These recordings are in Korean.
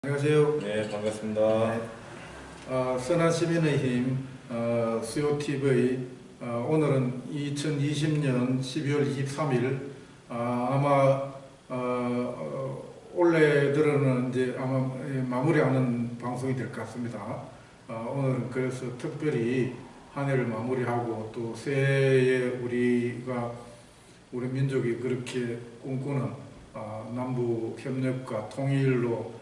안녕하세요. 네, 반갑습니다. 네. 선한 시민의 힘 수요TV 오늘은 2020년 12월 23일 아마 올해 들어는 이제 아마 마무리하는 방송이 될 것 같습니다. 오늘은 그래서 특별히 한 해를 마무리하고 또 새해에 우리 민족이 그렇게 꿈꾸는 남북 협력과 통일로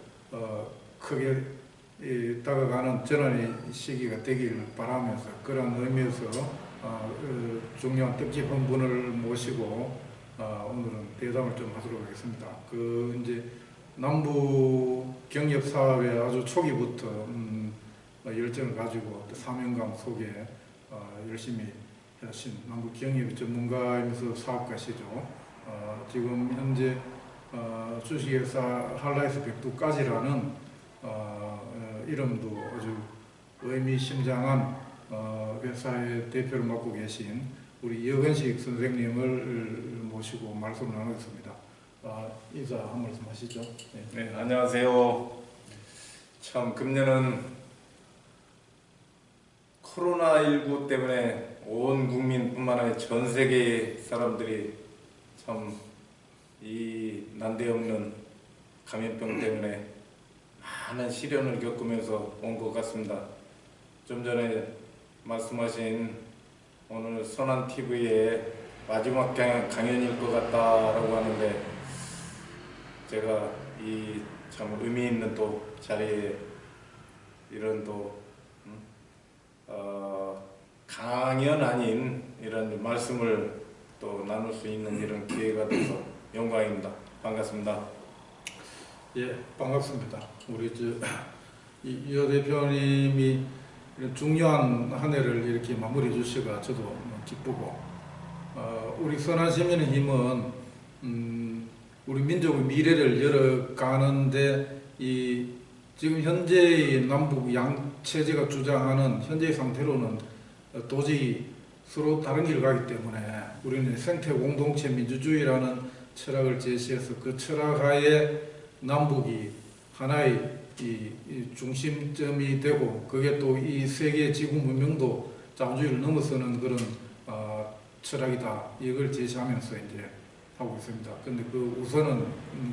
크게 다가가는 전환의 시기가 되길 바라면서 그런 의미에서 중요한 뜻깊은 분을 모시고 오늘은 대담을 좀 하도록 하겠습니다. 이제 남북 경협 사업에 아주 초기부터 열정을 가지고 또 사명감 속에 열심히 하신 남북 경협 전문가이면서 사업가시죠. 지금 현재 주식회사 한라이스 백두까지라는 이름도 아주 의미심장한 회사의 대표를 맡고 계신 우리 이혁은식 선생님을 모시고 말씀을 나누겠습니다. 인사 한 말씀 하시죠. 네, 안녕하세요. 참 금년은 코로나19 때문에 온 국민뿐만 아니라 전 세계 사람들이 참 이 난데없는 감염병 때문에 많은 시련을 겪으면서 온 것 같습니다. 좀 전에 말씀하신 오늘 선한TV의 마지막 강연일 것 같다라고 하는데 제가 이 참 의미 있는 또 자리에 이런 또 강연 아닌 이런 말씀을 또 나눌 수 있는 이런 기회가 돼서 영광입니다. 반갑습니다. 예, 반갑습니다. 우리 이호 대표님이 이런 중요한 한 해를 이렇게 마무리해 주시가 저도 기쁘고 우리 선한 시민의 힘은 우리 민족의 미래를 열어가는데 지금 현재의 남북 양 체제가 주장하는 현재의 상태로는 도저히 서로 다른 길을 가기 때문에 우리는 생태 공동체 민주주의라는 철학을 제시해서 그 철학하에 남북이 하나의 이 중심점이 되고 그게 또 이 세계 지구 문명도 자본주의를 넘어서는 그런 철학이다 이걸 제시하면서 이제 하고 있습니다. 근데 그 우선은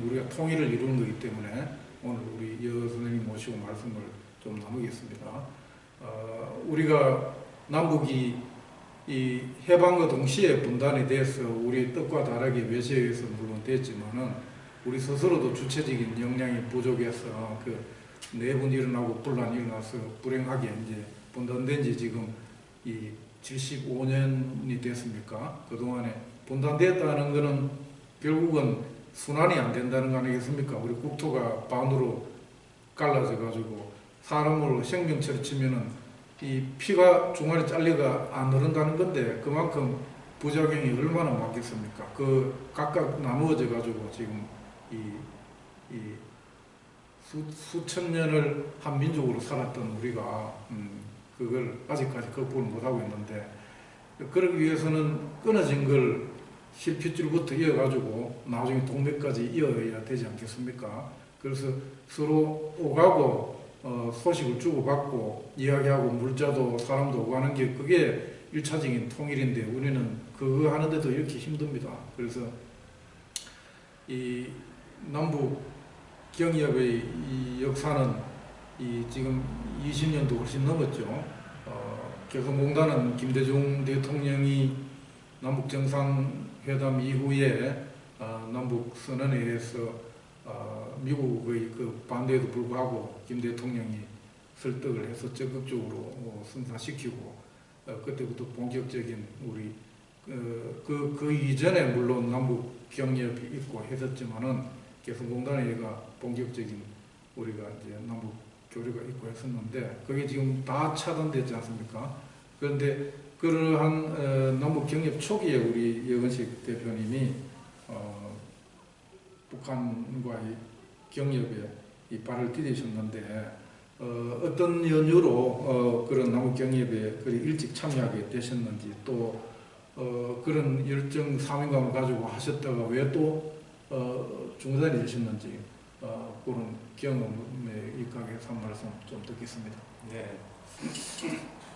우리가 통일을 이루는 거기 때문에 오늘 우리 여 선생님 모시고 말씀을 좀 나누겠습니다. 우리가 남북이 이 해방과 동시에 분단이 돼서 우리 뜻과 다르게 외세에 의해서 물론 됐지만은 우리 스스로도 주체적인 역량이 부족해서 그 내분 일어나고 분란이 일어나서 불행하게 이제 분단된 지 지금 이 75년이 됐습니까? 그동안에 분단됐다는 거는 결국은 순환이 안 된다는 거 아니겠습니까? 우리 국토가 반으로 갈라져 가지고 사람으로 생명체로 치면은 이 피가 중간에 잘려가 안 흐른다는 건데 그만큼 부작용이 얼마나 많겠습니까? 각각 나누어져 가지고 지금 수천 년을 한 민족으로 살았던 우리가 그걸 아직까지 극복을 못하고 있는데 그러기 위해서는 끊어진 걸 실핏줄부터 이어가지고 나중에 동맥까지 이어야 되지 않겠습니까? 그래서 서로 오가고 소식을 주고받고 이야기하고 물자도 사람도 오가는 게 그게 1차적인 통일인데 우리는 그거 하는데도 이렇게 힘듭니다. 그래서 이 남북 경협의 이 역사는 지금 20년도 훨씬 넘었죠. 개성공단은 김대중 대통령이 남북 정상회담 이후에 남북 선언에 의해서 미국의 그 반대에도 불구하고 김 대통령이 설득을 해서 적극적으로 성사시키고 그때부터 본격적인 우리 그 이전에 물론 남북 경협이 있고 했었지만은 개성공단에가 본격적인 우리가 이제 남북 교류가 있고 했었는데 그게 지금 다 차단됐지 않습니까? 그런데 그러한 남북 경협 초기에 우리 이혁은식 대표님이 북한과의 경협에 이 발을 디디셨는데 어떤 연유로 그런 남북 경협에 그리 일찍 참여하게 되셨는지 또 그런 열정 사명감을 가지고 하셨다가 왜 또 중단이 되셨는지 그런 경험에 입각해서 한 말씀 좀 듣겠습니다. 네.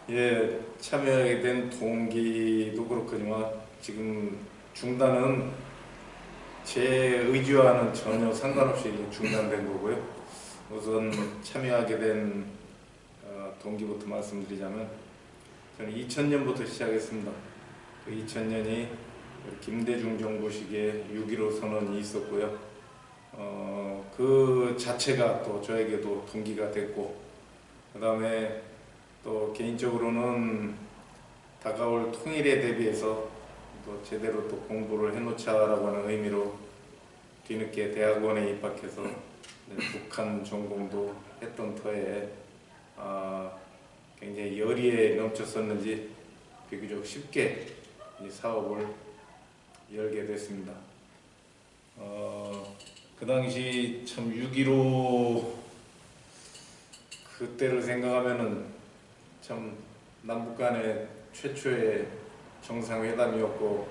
예, 참여하게 된 동기도 그렇거니와 지금 중단은 제 의지와는 전혀 상관없이 중단된 거고요. 우선 참여하게 된 동기부터 말씀드리자면 저는 2000년부터 시작했습니다. 그 2000년이 김대중 정부 시기에 6.15 선언이 있었고요. 그 자체가 또 저에게도 동기가 됐고, 그 다음에 또 개인적으로는 다가올 통일에 대비해서 또 제대로 또 공부를 해놓자라고 하는 의미로 뒤늦게 대학원에 입학해서 북한 전공도 했던 터에 굉장히 열의에 넘쳤었는지 비교적 쉽게 이 사업을 열게 됐습니다. 그 당시 참 6.15 그때를 생각하면은 참 남북 간의 최초의 정상회담이었고,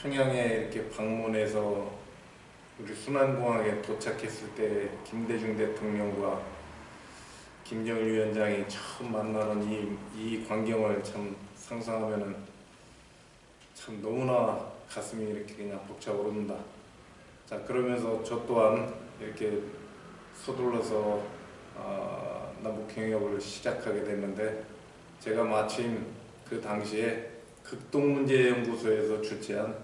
평양에 이렇게 방문해서 우리 순안공항에 도착했을 때 김대중 대통령과 김정일 위원장이 처음 만나는 이 광경을 참 상상하면은 참 너무나 가슴이 이렇게 그냥 벅차오릅니다. 자, 그러면서 저 또한 이렇게 서둘러서 남북 경협을 시작하게 됐는데, 제가 마침 그 당시에 극동문제연구소에서 주최한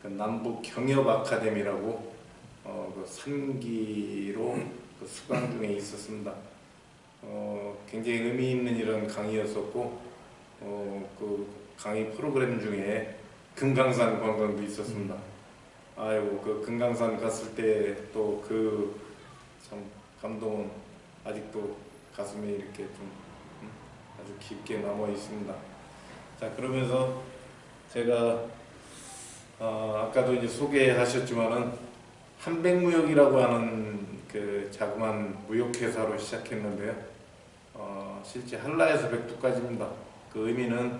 그 남북 경협 아카데미라고 그 3기로 그 수강 중에 있었습니다. 굉장히 의미 있는 이런 강의였었고, 그 강의 프로그램 중에 금강산 관광도 있었습니다. 아이고, 그 금강산 갔을 때 또 그 참 감동은 아직도 가슴에 이렇게 좀 아주 깊게 남아 있습니다. 자, 그러면서 제가 아까도 이제 소개하셨지만은 한백무역이라고 하는 그 자그마한 무역회사로 시작했는데요. 실제 한라에서 백두까지입니다. 그 의미는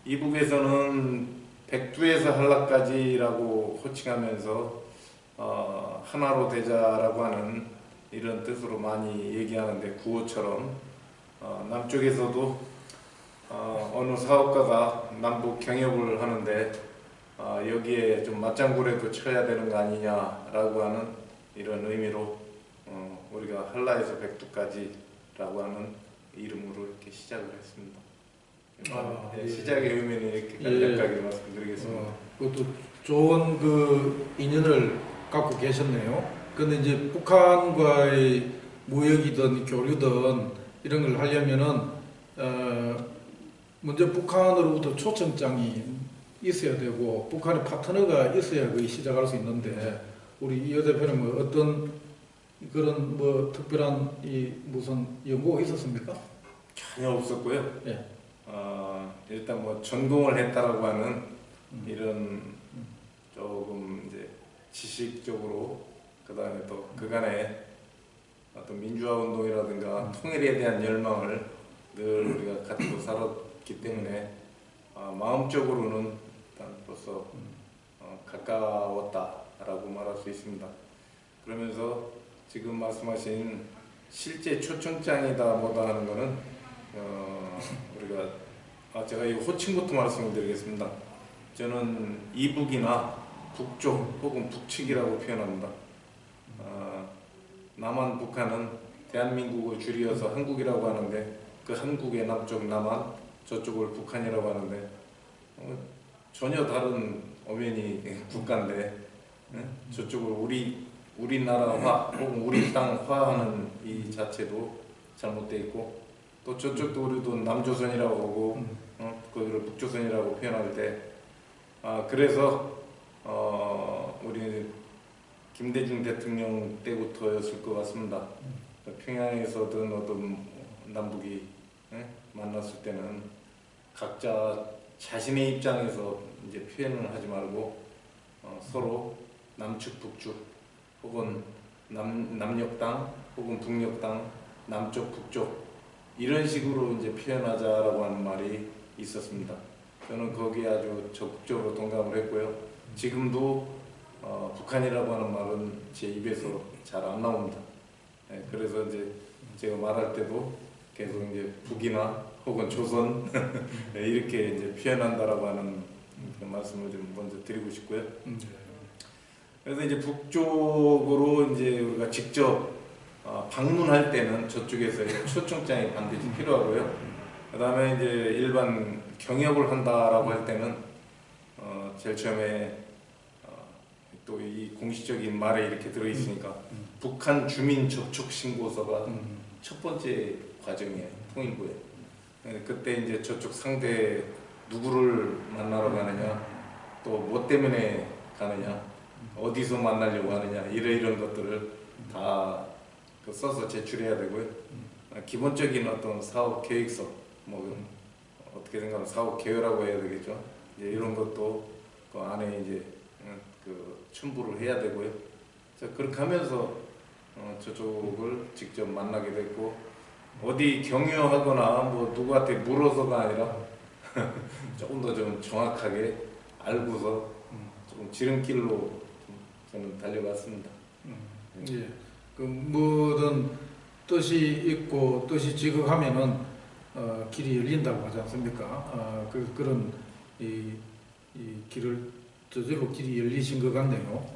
이북에서는 백두에서 한라까지라고 호칭하면서 하나로 되자라고 하는 이런 뜻으로 많이 얘기하는데, 구호처럼 남쪽에서도 어느 사업가가 남북 경협을 하는데 여기에 좀 맞장구라도 쳐야 되는 거 아니냐라고 하는 이런 의미로 우리가 한라에서 백두까지라고 하는 이름으로 이렇게 시작을 했습니다. 네, 시작의 의미는 이렇게 간략하게 말씀드리겠습니다. 그것도 좋은 그 인연을 갖고 계셨네요. 근데 이제 북한과의 무역이든 교류든 이런 걸 하려면은 먼저 북한으로부터 초청장이 있어야 되고 북한의 파트너가 있어야 거의 시작할 수 있는데, 우리 이 대표는 뭐 어떤 그런 뭐 특별한 이 무슨 연구가 있었습니까? 전혀 없었고요. 예. 일단 뭐 전공을 했다라고 하는 이런 조금 이제 지식적으로, 그 다음에 또 그간의 어떤 민주화 운동이라든가 통일에 대한 열망을 늘 우리가 가지고 살았기 때문에 마음적으로는 일단 벌써 가까웠다라고 말할 수 있습니다. 그러면서 지금 말씀하신 실제 초청장이다 뭐다 하는 거는 우리가 제가 이 호칭부터 말씀을 드리겠습니다. 저는 이북이나 북쪽 혹은 북측이라고 표현합니다. 남한 북한은 대한민국을 줄이어서 한국이라고 하는데, 그 한국의 남쪽 남한, 저쪽을 북한이라고 하는데 전혀 다른 엄연히 국가인데 저쪽을 우리나라화 혹은 우리 땅화하는 이 자체도 잘못되어 있고, 또 저쪽도 우리도 남조선이라고 하고 그거를 북조선이라고 표현할 때 그래서 우리 김대중 대통령 때부터였을 것 같습니다. 평양에서든 어떤 남북이 만났을 때는 각자 자신의 입장에서 이제 표현을 하지 말고 서로 남측 북측 혹은 남녘 땅 혹은 북녘 땅, 남쪽 북쪽 이런 식으로 이제 표현하자라고 하는 말이 있었습니다. 저는 거기에 아주 적극적으로 동감을 했고요. 지금도 북한이라고 하는 말은 제 입에서 잘 안 나옵니다. 그래서 이제 제가 말할 때도 계속 이제 북이나 혹은 조선 이렇게 이제 표현한다라고 하는 그 말씀을 좀 먼저 드리고 싶고요. 그래서 이제 북쪽으로 이제 우리가 직접 방문할 때는 저쪽에서의 초청장이 반드시 필요하고요. 그 다음에 이제 일반 경역을 한다라고 할 때는 제일 처음에 또 이 공식적인 말에 이렇게 들어있으니까 북한 주민 접촉 신고서가 첫 번째 과정이에요. 통일부에. 그때 이제 저쪽 상대 누구를 만나러 가느냐, 또 뭐 때문에 가느냐, 어디서 만나려고 하느냐, 이런 것들을 다 써서 제출해야 되고요. 기본적인 어떤 사업 계획서, 뭐 어떻게 생각하면 사업 계획이라고 해야 되겠죠. 이제 이런 것도 그 안에 이제 그 첨부를 해야 되고요. 그렇게 하면서 저쪽을 직접 만나게 됐고, 어디 경유하거나 뭐 누구한테 물어서가 아니라 조금 더 좀 정확하게 알고서 조금 지름길로 저는 달려갔습니다. 예. 그 뭐든 뜻이 있고 뜻이 지극하면은 길이 열린다고 하지 않습니까? 그런 이 길을 저절로 길이 열리신 것 같네요.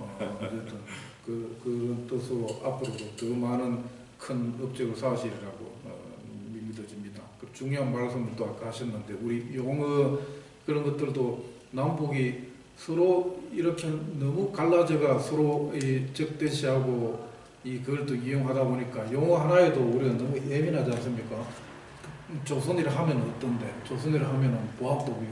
어쨌든 그런 뜻으로 앞으로도 더 많은 큰 업적을 쌓으시리라고 믿어집니다. 그 중요한 말씀을 또 아까 하셨는데, 우리 용어 그런 것들도 남북이 서로 이렇게 너무 갈라져가 서로 적대시하고 그걸 또 이용하다 보니까 용어 하나에도 우리가 너무 예민하지 않습니까? 조선이라 하면 어떤데, 조선이라 하면은 보합독이,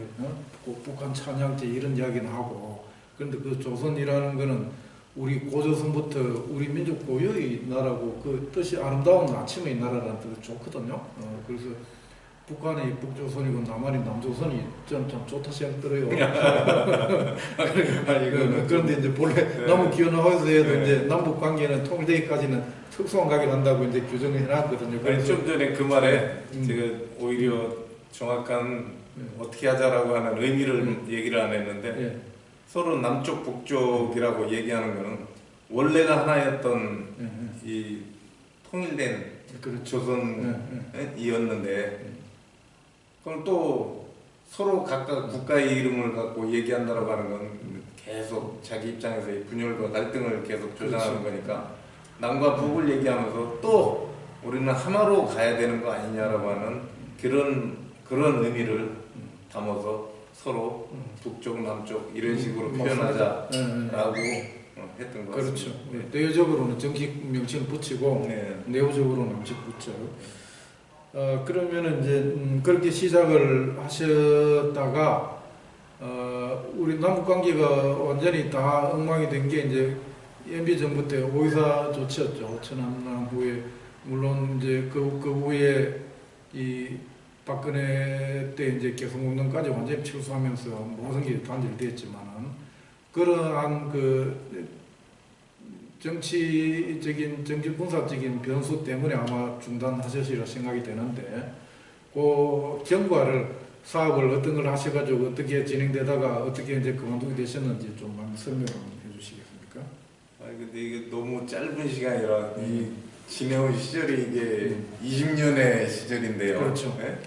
북한 찬양제 이런 이야기는 하고, 그런데 그 조선이라는 거는 우리 고조선부터 우리 민족 고유의 나라고, 그 뜻이 아름다운 아침의 나라라는 뜻이 좋거든요. 그래서 북한이 북조선이고 남한이 남조선이 좀 좋다 생각 들어요. 그런데 이제 본래 남북 기원화에서 해도 이제 남북 관계는 통일되기까지는 특수한 관계를 한다고 이제 규정을 해놨거든요. 그래서 좀 전에 그 말에 제가 오히려 정확한 어떻게 하자라고 하는 의미를 얘기를 안 했는데, 서로 남쪽 북쪽이라고 얘기하는 거는 원래가 하나였던 이 통일된 조선이었는데, 그럼 또 서로 각각 국가의 이름을 갖고 얘기한다라고 하는 건 계속 자기 입장에서의 분열과 갈등을 계속 조장하는 거니까, 남과 북을 얘기하면서 또 우리는 하나로 가야 되는 거 아니냐라고 하는 그런 의미를 담아서 서로 북쪽 남쪽 이런 식으로 표현하자라고 했던 것 같습니다. 그렇죠. 내부적으로는 정식 명칭을 붙이고 내부적으로는 남식 붙여요. 그러면은 이제 그렇게 시작을 하셨다가 우리 남북 관계가 완전히 다 엉망이 된 게 이제 MB 정부 때 5.24 조치였죠. 천안함 후에. 물론 이제 그 후에 이 박근혜 때 이제 개성공단까지 완전히 철수하면서 모든 게 단절됐지만은, 그러한 그 정치적인 정치 군사적인 변수 때문에 아마 중단하셨으리라 생각이 되는데, 그 경과를 사업을 어떤 걸 하셔가지고 어떻게 진행되다가 어떻게 이제 그만두게 되셨는지 좀 많이 설명을 해주시겠습니까? 근데 이게 너무 짧은 시간이라 이 지내온 시절이 이게 20년의 시절인데요. 그렇죠. 네?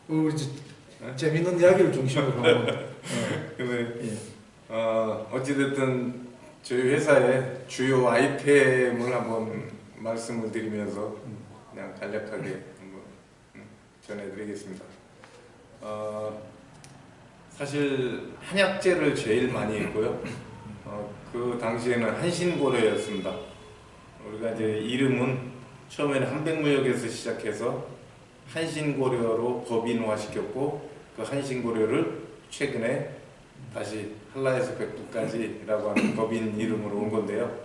우리 재밌는 이야기를 중심으로 하면. 근데 어찌됐든 저희 회사의 주요 아이템을 한번 말씀을 드리면서 그냥 간략하게 한번 전해드리겠습니다. 사실 한약재를 제일 많이 했고요. 그 당시에는 한신고려였습니다. 우리가 이제 이름은 처음에는 한백무역에서 시작해서 한신고려로 법인화시켰고, 그 한신고려를 최근에 다시 한라에서 백두까지라고 하는 법인 이름으로 온 건데요.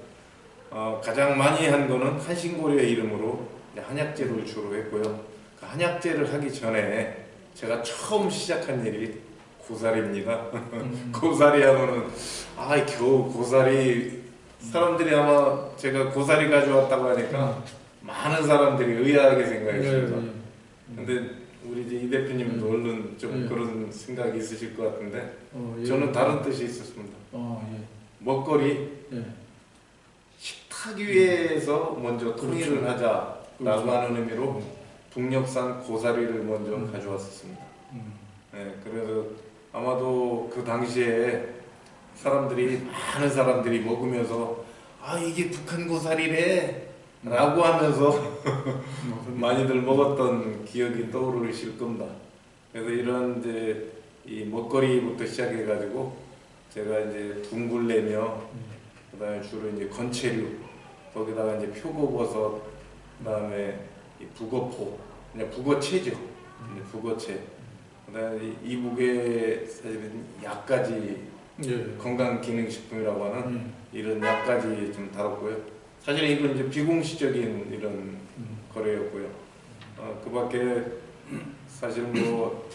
가장 많이 한 거는 한신고려의 이름으로 한약재를 주로 했고요. 그 한약재를 하기 전에 제가 처음 시작한 일이 고사리입니다. 고사리 하면은 겨우 고사리, 사람들이 아마 제가 고사리 가져왔다고 하니까 많은 사람들이 의아하게 생각했습니다. 근데 우리 이제 이 대표님도 얼른 좀 그런 생각이 있으실 것 같은데, 저는 다른 뜻이 있었습니다. 먹거리, 식탁 하기 위해서 먼저 통일을 그렇죠. 하자라고 그렇죠. 하는 의미로 북녘산 고사리를 먼저 가져왔었습니다. 네, 그래서 아마도 그 당시에 많은 사람들이 먹으면서 아 이게 북한 고사리래 라고 하면서 많이들 먹었던 기억이 떠오르실 겁니다. 그래서 이런 이제 이 먹거리부터 시작해 가지고 제가 이제 둥굴레며 그다음에 주로 이제 건체류 거기다가 이제 표고버섯 그다음에 이 북어포 그냥 북어채죠. 이제 북어채 그다음에 이북에 사실은 약까지 예. 건강기능식품이라고 하는 이런 약까지 좀 다뤘고요. 사실 이건 이제 비공식적인 이런 거래였고요. 그 밖에 사실 뭐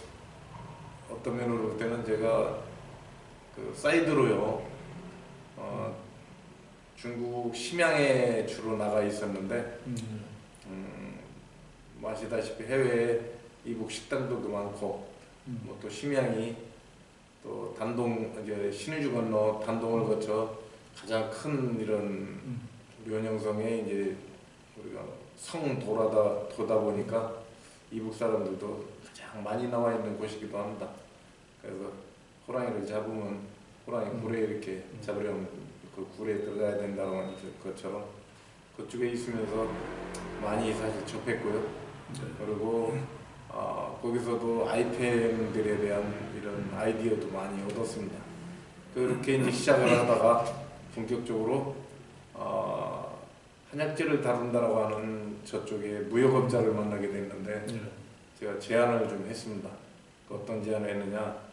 어떤 면으로 볼 때는 제가 그 사이드로요. 중국 심양에 주로 나가 있었는데 뭐 아시다시피 해외에 이북 식당도 많고 뭐 또 심양이 또 단동 이제 신의주 건너 단동을 거쳐 가장 큰 이런 련영성에 이제 우리가 성 도다 보니까 이북 사람들도 가장 많이 나와 있는 곳이기도 합니다. 그래서 호랑이를 잡으면 호랑이 굴에 이렇게 잡으려면 그 굴에 들어가야 된다는 것처럼 그쪽에 있으면서 많이 사실 접했고요. 그리고 거기서도 아이템들에 대한 이런 아이디어도 많이 얻었습니다. 그렇게 이제 시작을 하다가 본격적으로 한약재를 다룬다라고 하는 저쪽에 무역업자를 만나게 됐는데 제가 제안을 좀 했습니다. 어떤 제안을 했느냐?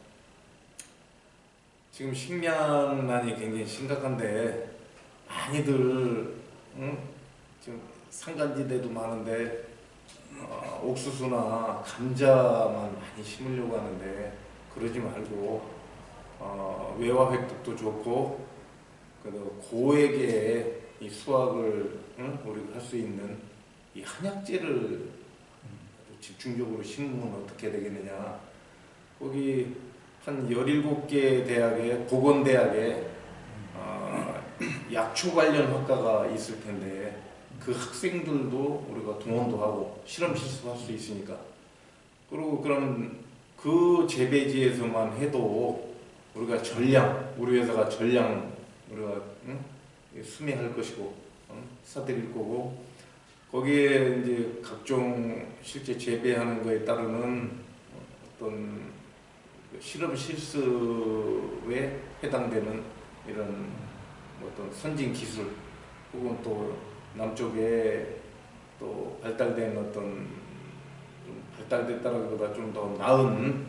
지금 식량난이 굉장히 심각한데 많이들 지금 산간지대도 많은데 옥수수나 감자만 많이 심으려고 하는데 그러지 말고 외화 획득도 좋고 그래도 고액의 이 수확을 우리가 할 수 있는 이 한약재를 집중적으로 심으면 어떻게 되겠느냐. 거기 한 17개 대학에 보건대학에 약초 관련 학과가 있을 텐데 그 학생들도 우리가 동원도 하고 실험 실습할 수 있으니까 그리고 그럼 그 재배지에서만 해도 우리가 우리 회사가 전량 우리가 수매할 것이고 사드릴 거고 거기에 이제 각종 실제 재배하는 거에 따르는 어떤 실험 실습에 해당되는 이런 어떤 선진 기술 혹은 또 남쪽에 또 발달된 어떤 좀 발달됐다라기보다 좀 더 나은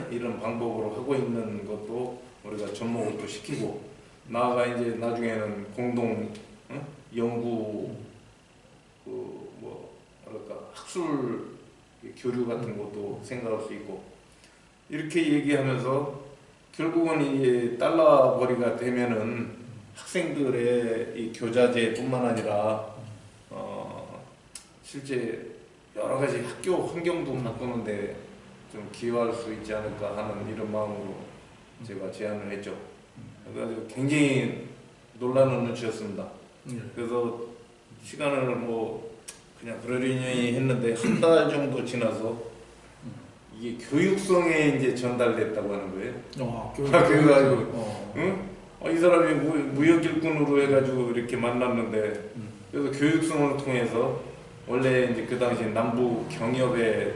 이런 방법으로 하고 있는 것도 우리가 접목을 또 시키고 나아가 이제 나중에는 공동 연구 뭐랄까 학술 교류 같은 것도 생각할 수 있고 이렇게 얘기하면서 결국은 이제 달러벌이가 되면은 학생들의 이 교자재뿐만 아니라 실제 여러 가지 학교 환경도 바꾸는데 좀 기여할 수 있지 않을까 하는 이런 마음으로 제가 제안을 했죠. 그래서 굉장히 놀라는 눈치였습니다. 그래서 시간을 뭐 그냥 그러려니 했는데 한 달 정도 지나서 이게 교육성에 이제 전달됐다고 하는 거예요. 그래가지고 이 사람이 무역 일꾼으로 해가지고 이렇게 만났는데 그래서 교육성을 통해서 원래 이제 그 당시 남북 경협의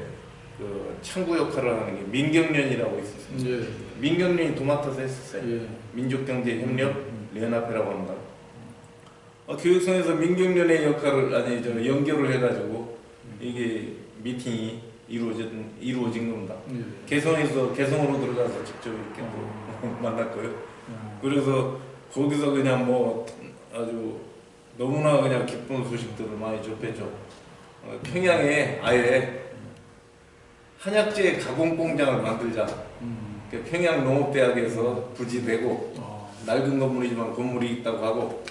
그 창구 역할을 하는 게 민경련이라고 있었어요. 민경련이 도맡아서 했었어요. 민족경제협력 연합회라고 합니다. 교육성에서 민경련의 역할을 연결을 해가지고 이게 미팅이 이루어진 겁니다. 개성으로 들어가서 직접 이렇게 또 만났고요. 그래서 거기서 그냥 뭐 아주 너무나 그냥 기쁜 소식들을 많이 접했죠. 평양에 아예 한약재 가공 공장을 만들자. 평양농업대학에서 부지되고 낡은 건물이지만 건물이 있다고 하고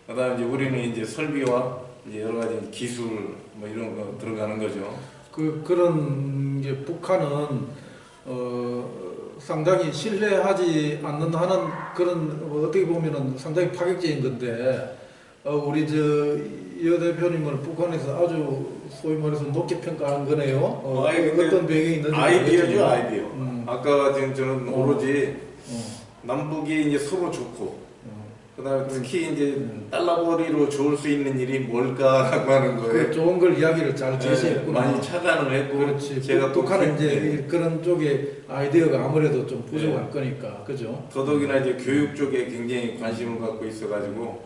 그다음에 이제 우리는 이제 설비와 이제 여러 가지 기술 뭐 이런 거 들어가는 거죠. 그런 게 북한은 상당히 신뢰하지 않는 하는 그런 어떻게 보면은 상당히 파격적인 건데 우리 여 대표님을 북한에서 아주 소위 말해서 높게 평가한 거네요. 아니, 근데 어떤 배경이 있는지 아이디어죠, 모르겠지만. 아이디어. 아까 지금 저는 오로지 어, 남북이 이제 서로 좋고, 어. 그다음에 특히 이제 달러벌이로 좋을 수 있는 일이 뭘까라고 하는 거에 그 좋은 걸 이야기를 잘 제시했구나. 많이 착안을 했고, 그렇지. 제가 또 북한은 그- 이제 그런 쪽에 아이디어가 아무래도 좀 부족할 거니까, 그죠? 더더욱이나 이제 교육 쪽에 굉장히 관심을 갖고 있어가지고,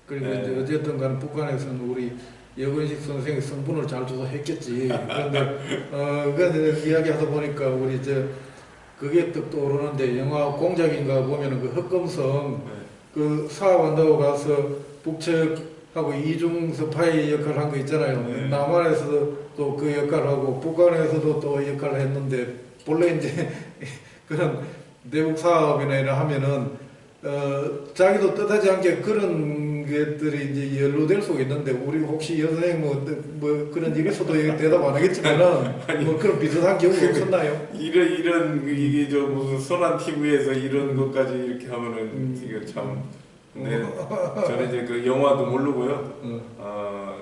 그리고 네. 이제 어쨌든 간에 북한에서는 우리 여건식 선생의 성분을 잘 줘서 했겠지. 그런데 그 이야기하다 보니까 우리 그게 또 떠오르는데 영화 공작인가 보면은 그 흑검성 그 사업한다고 가서 북측하고 이중 스파이 역할을 한 거 있잖아요. 네. 남한에서도 또 그 역할을 하고 북한에서도 또 역할을 했는데 본래 이제 그런 대북 사업이나 하면은 자기도 뜻하지 않게 그런 것들이 이제 연루될 수가 있는데 우리 혹시 여선생 뭐 그런 일이 있어도 대답 안 하겠지만은 뭐 그런 비슷한 경우가 없었나요? 이런 이게 저 무슨 선한 TV에서 이런 것까지 이렇게 하면은 이거 참. 네, 저는 이제 그 영화도 모르고요.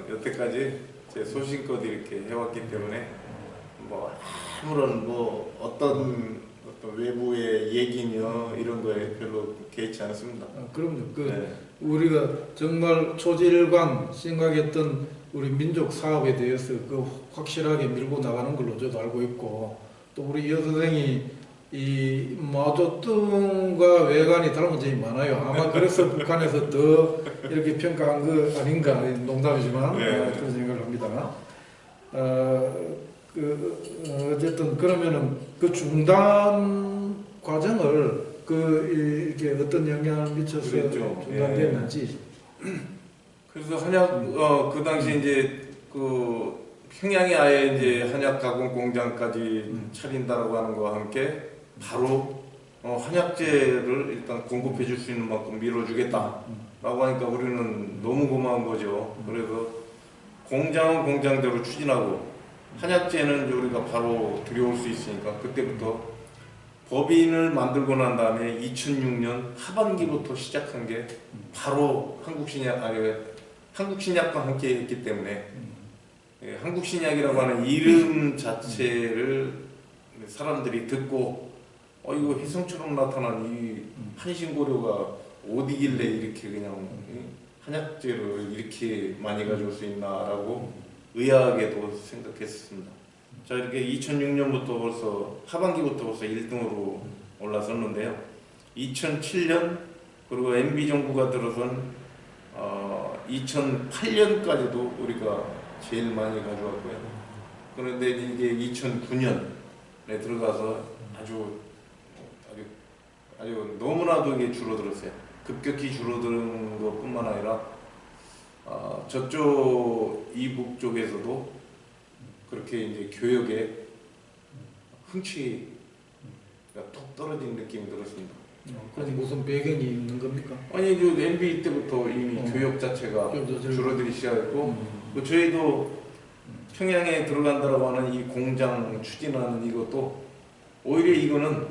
여태까지 제 소신껏 이렇게 해왔기 때문에 뭐 아무런 뭐 어떤 외부의 얘기며 이런 거에 별로 개의치 않습니다. 그럼요. 네. 우리가 정말 초질관 생각했던 우리 민족 사업에 대해서 그 확실하게 밀고 나가는 걸로 저도 알고 있고 또 우리 여 선생이 이 마조뚱과 외관이 닮은 점이 많아요. 아마 그래서 북한에서 더 이렇게 평가한 거 아닌가 농담이지만 네. 그런 생각을 합니다. 어쨌든 그러면은 그 중단 과정을 이렇게 어떤 영향을 미쳐서 그랬죠. 중단됐는지. 그래서 한약 그 당시 이제 그 평양에 아예 이제 한약 가공 공장까지 차린다라고 하는 거와 함께 바로 한약재를 일단 공급해 줄 수 있는 만큼 밀어주겠다라고 하니까 우리는 너무 고마운 거죠. 그래서 공장은 공장대로 추진하고 한약재는 이제 우리가 바로 들여올 수 있으니까 그때부터 법인을 만들고 난 다음에 2006년 하반기부터 시작한 게 바로 한국신약과 함께 했기 때문에 한국신약이라고 하는 이름 자체를 사람들이 듣고 이거 혜성처럼 나타난 이 한신고려가 어디길래 이렇게 그냥 한약재를 이렇게 많이 가져올 수 있나라고 의아하게도 생각했습니다. 자, 이렇게 2006년부터 벌써 하반기부터 벌써 1등으로 올라섰는데요. 2007년 그리고 MB 정부가 들어선 2008년까지도 우리가 제일 많이 가져왔고요. 그런데 이게 2009년에 들어가서 아주 너무나도 이게 줄어들었어요. 급격히 줄어드는 것뿐만 아니라 저쪽 이북 쪽에서도 그렇게 이제 교역에 흥취가 톡 떨어진 느낌이 들었습니다. 그건 무슨 배경이 있는 겁니까? 아니 그 MB 때부터 이미 교역 자체가 줄어들기 시작했고 저희도 평양에 들어간다라고 하는 이 공장 추진하는 이것도 오히려 이거는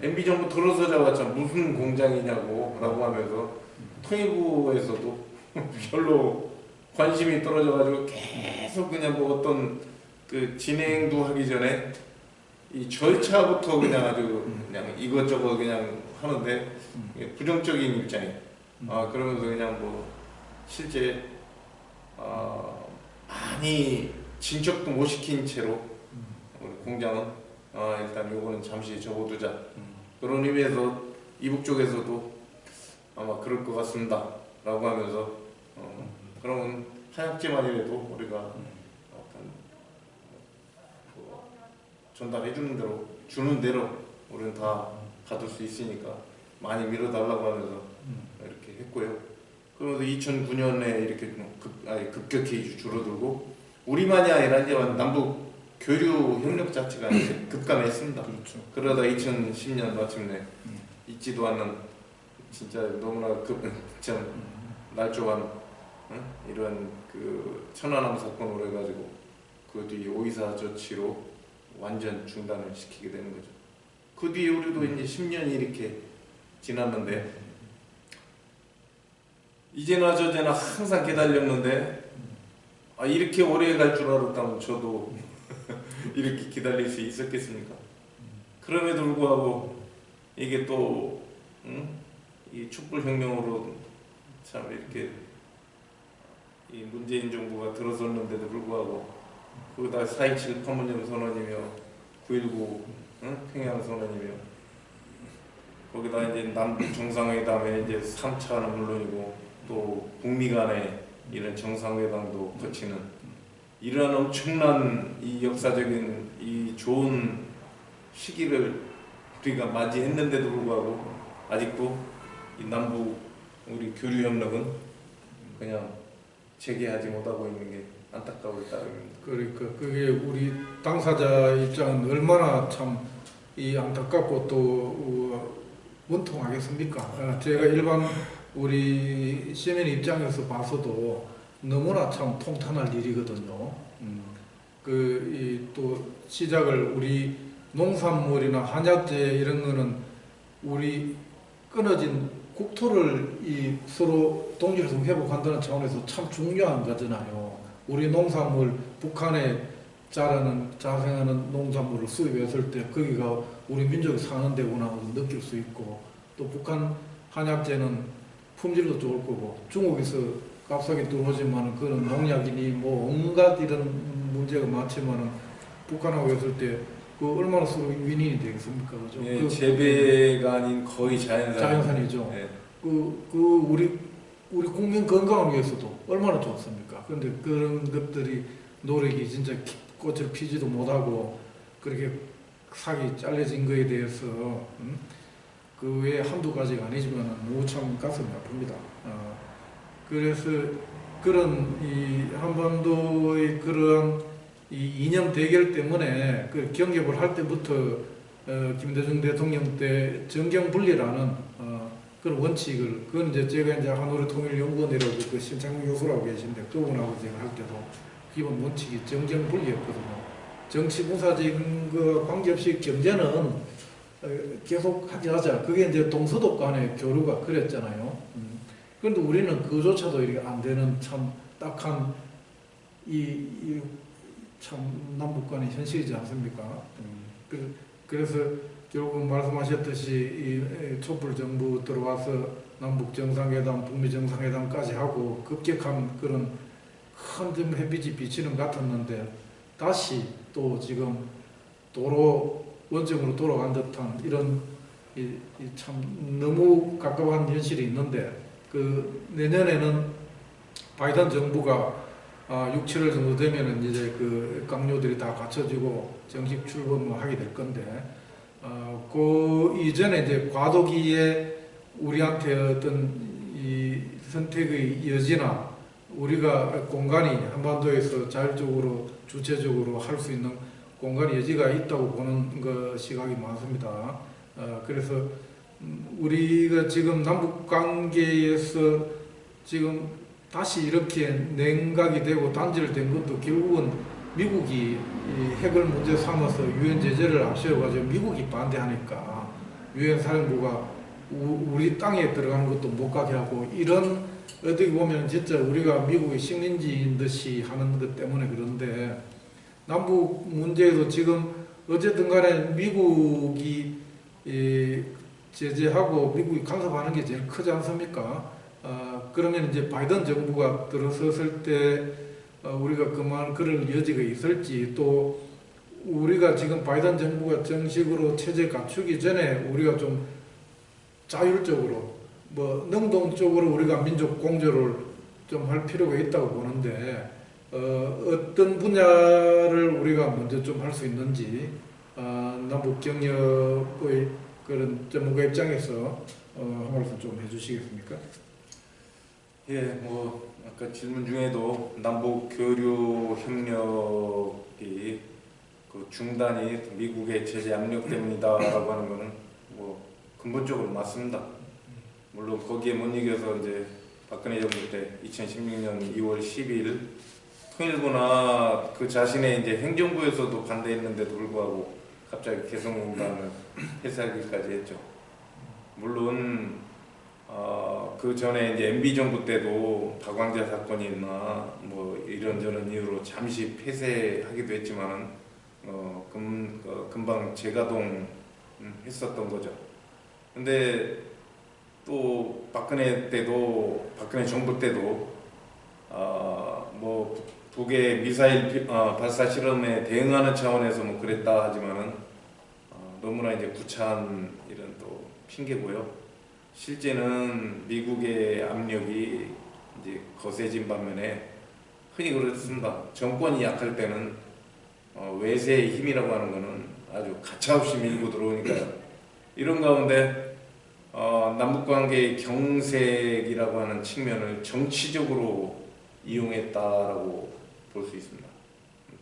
MB 정부 들어서자마자 무슨 공장이냐고 라고 하면서 통일부에서도 별로 관심이 떨어져가지고 계속 그냥 뭐 어떤 그 진행도 하기 전에 이 절차부터 그냥 아주 그냥 이것저것 그냥 하는데 부정적인 입장이에요. 그러면서 그냥 뭐 실제 많이 진척도 못 시킨 채로 우리 공장은 일단 요거는 잠시 접어두자 그런 의미에서 이북 쪽에서도 아마 그럴 것 같습니다 라고 하면서 그러면 한약재만이라도 우리가 어떤 전달해 주는 대로 우리는 다 받을 수 있으니까 많이 밀어달라고 하면서 이렇게 했고요. 그러면서 2009년에 이렇게 급격히 줄어들고 우리만이 아니라 이제 남북 교류 협력 자체가 이제 급감했습니다. 그렇죠. 그러다 2010년 마침내 있지도 않는 진짜 너무나 참 날조한 이런 그 천안함 사건으로 해가지고 그 뒤에 오이사 조치로 완전 중단을 시키게 되는 거죠. 그 뒤에 우리도 이제 10년이 이렇게 지났는데 이제나 저제나 항상 기다렸는데 이렇게 오래 갈 줄 알았다면 저도 이렇게 기다릴 수 있었겠습니까? 그럼에도 불구하고 이게 또 이 촛불혁명으로 참 이렇게 이 문재인 정부가 들어섰는데도 불구하고 거기다 4.27 판문점 선언이며 9.19 평양 선언이며 거기다 이제 남북 정상회담에 이제 3차는 물론이고 또 북미 간의 이런 정상회담도 거치는 이러한 엄청난 이 역사적인 이 좋은 시기를 우리가 맞이했는데도 불구하고 아직도 이 남북 우리 교류 협력은 그냥 재개하지 못하고 있는 게 안타까울 따름입니다. 그러니까 그게 우리 당사자 입장은 얼마나 참 이 안타깝고 또 원통하겠습니까? 제가 일반 우리 시민 입장에서 봐서도 너무나 참 통탄할 일이거든요. 또 시작을 우리 농산물이나 한약재 이런 거는 우리 끊어진 국토를 이 서로 동질성 회복한다는 차원에서 참 중요한 거잖아요. 우리 농산물 북한에 자생하는 농산물을 수입했을 때 거기가 우리 민족이 사는 데구나 느낄 수 있고 또 북한 한약재는 품질도 좋을 거고 중국에서 값싸게 들어오지만 그런 농약이니 뭐 온갖 이런 문제가 많지만은 북한하고 했을 때 그 얼마나 서로 윈윈이 되겠습니까, 그죠? 예, 재배가 아닌 거의 자연산이죠. 예. 우리 국민 건강을 위해서도 얼마나 좋습니까? 그런데 그런 것들이 노력이 진짜 꽃을 피지도 못하고 그렇게 싹이 잘려진 거에 대해서 그 외에 한두 가지가 아니지만 너무 참 가슴이 아픕니다. 그래서 그런 이 한반도의 그런 이 이념 대결 때문에 그 경협을 할 때부터 김대중 대통령 때 정경분리라는 그런 원칙을 그건 이제 제가 이제 한우리 통일연구원이라고 그 신창용 교수라고 계신데 그분하고 제가 할 때도 기본 원칙이 정경분리였거든요. 정치 군사적인 거 관계없이 경제는 계속 하자. 그게 이제 동서독 간의 교류가 그랬잖아요. 그런데 우리는 그조차도 이렇게 안 되는 참 딱한 참 남북 간의 현실이지 않습니까? 그래서 결국 말씀하셨듯이 이 촛불 정부 들어와서 남북 정상회담, 북미 정상회담까지 하고 급격한 그런 큰 햇빛이 비치는 것 같았는데 다시 또 지금 원점으로 돌아간 듯한 이런 참 너무 가까운 현실이 있는데 그 내년에는 바이든 정부가 6, 7월 정도 되면은 이제 그 강요들이 다 갖춰지고 정식 출범을 하게 될 건데 그 이전에 이제 과도기에 우리한테 어떤 이 선택의 여지나 우리가 공간이 한반도에서 자율적으로 주체적으로 할 수 있는 공간의 여지가 있다고 보는 그 시각이 많습니다. 그래서 우리가 지금 남북 관계에서 지금 다시 이렇게 냉각이 되고 단절된 것도 결국은 미국이 이 핵을 문제 삼아서 유엔 제재를 앞세워가지고 미국이 반대하니까 유엔 사령부가 우리 땅에 들어가는 것도 못 가게 하고 이런 어떻게 보면 진짜 우리가 미국의 식민지인 듯이 하는 것 때문에 그런데 남북 문제에도 지금 어쨌든 간에 미국이 제재하고 미국이 간섭하는 게 제일 크지 않습니까? 그러면 이제 바이든 정부가 들어섰을 때 우리가 그만 그럴 여지가 있을지 또 우리가 지금 바이든 정부가 정식으로 체제 갖추기 전에 우리가 좀 자율적으로 뭐 능동적으로 우리가 민족 공조를 좀 할 필요가 있다고 보는데 어떤 분야를 우리가 먼저 좀 할 수 있는지 남북 경협의 그런 전문가 입장에서 한 말씀 좀 해주시겠습니까? 예, 뭐 아까 질문 중에도 남북 교류 협력이 그 중단이 미국의 제재 압력 때문이다라고 하는 거는 뭐 근본적으로 맞습니다. 물론 거기에 못 이겨서 이제 박근혜 정부 때 2016년 2월 10일 통일부나 그 자신의 이제 행정부에서도 반대했는데도 불구하고 갑자기 개성공단을 해체하기까지 했죠. 물론 그 전에 이제 MB 정부 때도 박광자 사건이나 뭐 이런저런 이유로 잠시 폐쇄하기도 했지만은 금방 재가동 했었던 거죠. 근데 또 박근혜 정부 때도 뭐 북의 미사일 발사 실험에 대응하는 차원에서 뭐 그랬다 하지만은 너무나 이제 구차한 이런 또 핑계고요. 실제는 미국의 압력이 이제 거세진 반면에 흔히 그렇습니다. 정권이 약할 때는 외세의 힘이라고 하는 것은 아주 가차없이 밀고 들어오니까요. 이런 가운데 남북관계의 경색이라고 하는 측면을 정치적으로 이용했다라고 볼 수 있습니다.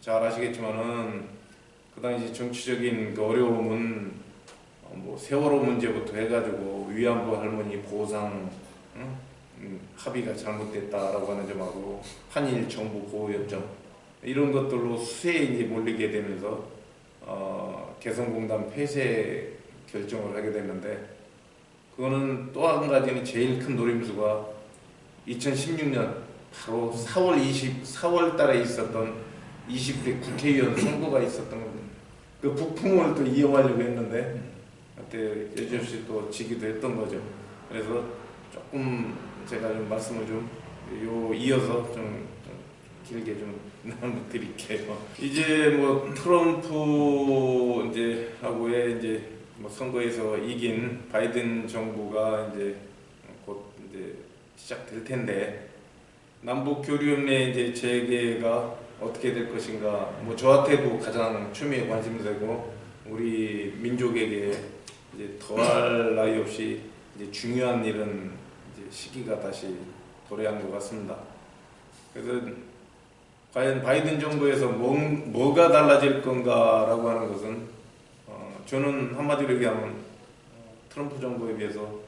잘 아시겠지만은 그 당시 정치적인 그 어려움은 뭐 세월호 문제부터 해가지고 위안부 할머니 보상 합의가 잘못됐다라고 하는 점하고 한일 정부 보호협정 이런 것들로 수세에 이제 몰리게 되면서 개성공단 폐쇄 결정을 하게 됐는데 그거는 또 한 가지는 제일 큰 노림수가 2016년 바로 4월 달에 있었던 20대 국회의원 선거가 있었던 겁니다. 그 북풍을 또 이용하려고 했는데 그때 여지없이 또 지기도 했던 거죠. 그래서 조금 제가 좀 말씀을 좀 이어서 좀 길게 좀 나눠드릴게요. 이제 뭐 트럼프 이제 하고의 이제 뭐 선거에서 이긴 바이든 정부가 이제 곧 이제 시작될 텐데 남북 교류협례 이제 재개가 어떻게 될 것인가 뭐 저한테도 가장 추미애 관심사고 우리 민족에게 이제 더할 나위 없이 이제 중요한 이런 이제 시기가 다시 도래한 것 같습니다. 그래서 과연 바이든 정부에서 뭐가 달라질 건가라고 하는 것은 저는 한마디로 얘기하면 트럼프 정부에 비해서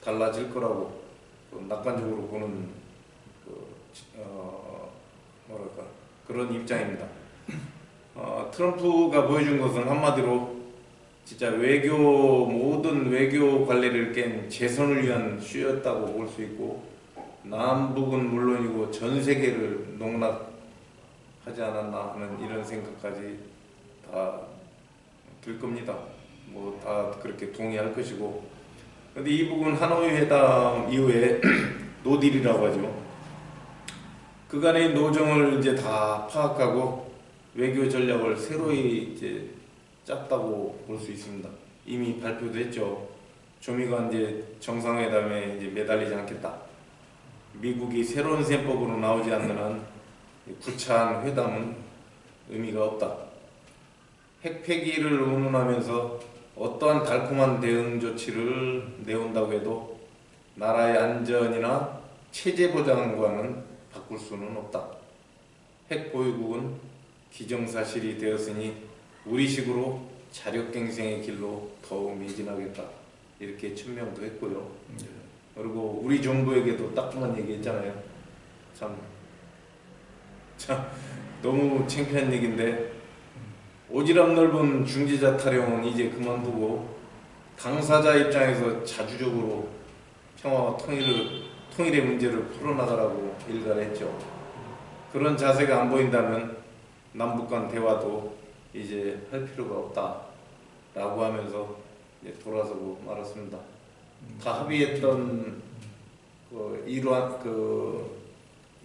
달라질 거라고 낙관적으로 보는 뭐랄까 그런 입장입니다. 트럼프가 보여준 것은 한마디로 진짜 모든 외교 관리를 깬 재선을 위한 쇼였다고 볼 수 있고 남북은 물론이고 전 세계를 농락하지 않았나 하는 이런 생각까지 다 들 겁니다. 뭐 다 그렇게 동의할 것이고 근데 이 부분 하노이 회담 이후에 노딜이라고 하죠. 그간의 노정을 이제 다 파악하고 외교 전략을 새로이 이제 짰다고 볼 수 있습니다. 이미 발표도 했죠. 조미관 이제 정상회담에 이제 매달리지 않겠다. 미국이 새로운 셈법으로 나오지 않는 한 구차한 회담은 의미가 없다. 핵 폐기를 운운하면서 어떠한 달콤한 대응 조치를 내온다고 해도 나라의 안전이나 체제 보장과는 바꿀 수는 없다. 핵 보유국은 기정사실이 되었으니 우리식으로 자력갱생의 길로 더욱 매진하겠다. 이렇게 천명도 했고요. 그리고 우리 정부에게도 따끔한 얘기했잖아요. 참 너무 창피한 얘기인데 오지랖 넓은 중재자 타령은 이제 그만두고 당사자 입장에서 자주적으로 평화와 통일의 문제를 풀어나가라고 일갈했죠. 그런 자세가 안 보인다면 남북 간 대화도 이제 할 필요가 없다라고 하면서 이제 돌아서고 말았습니다. 다 합의했던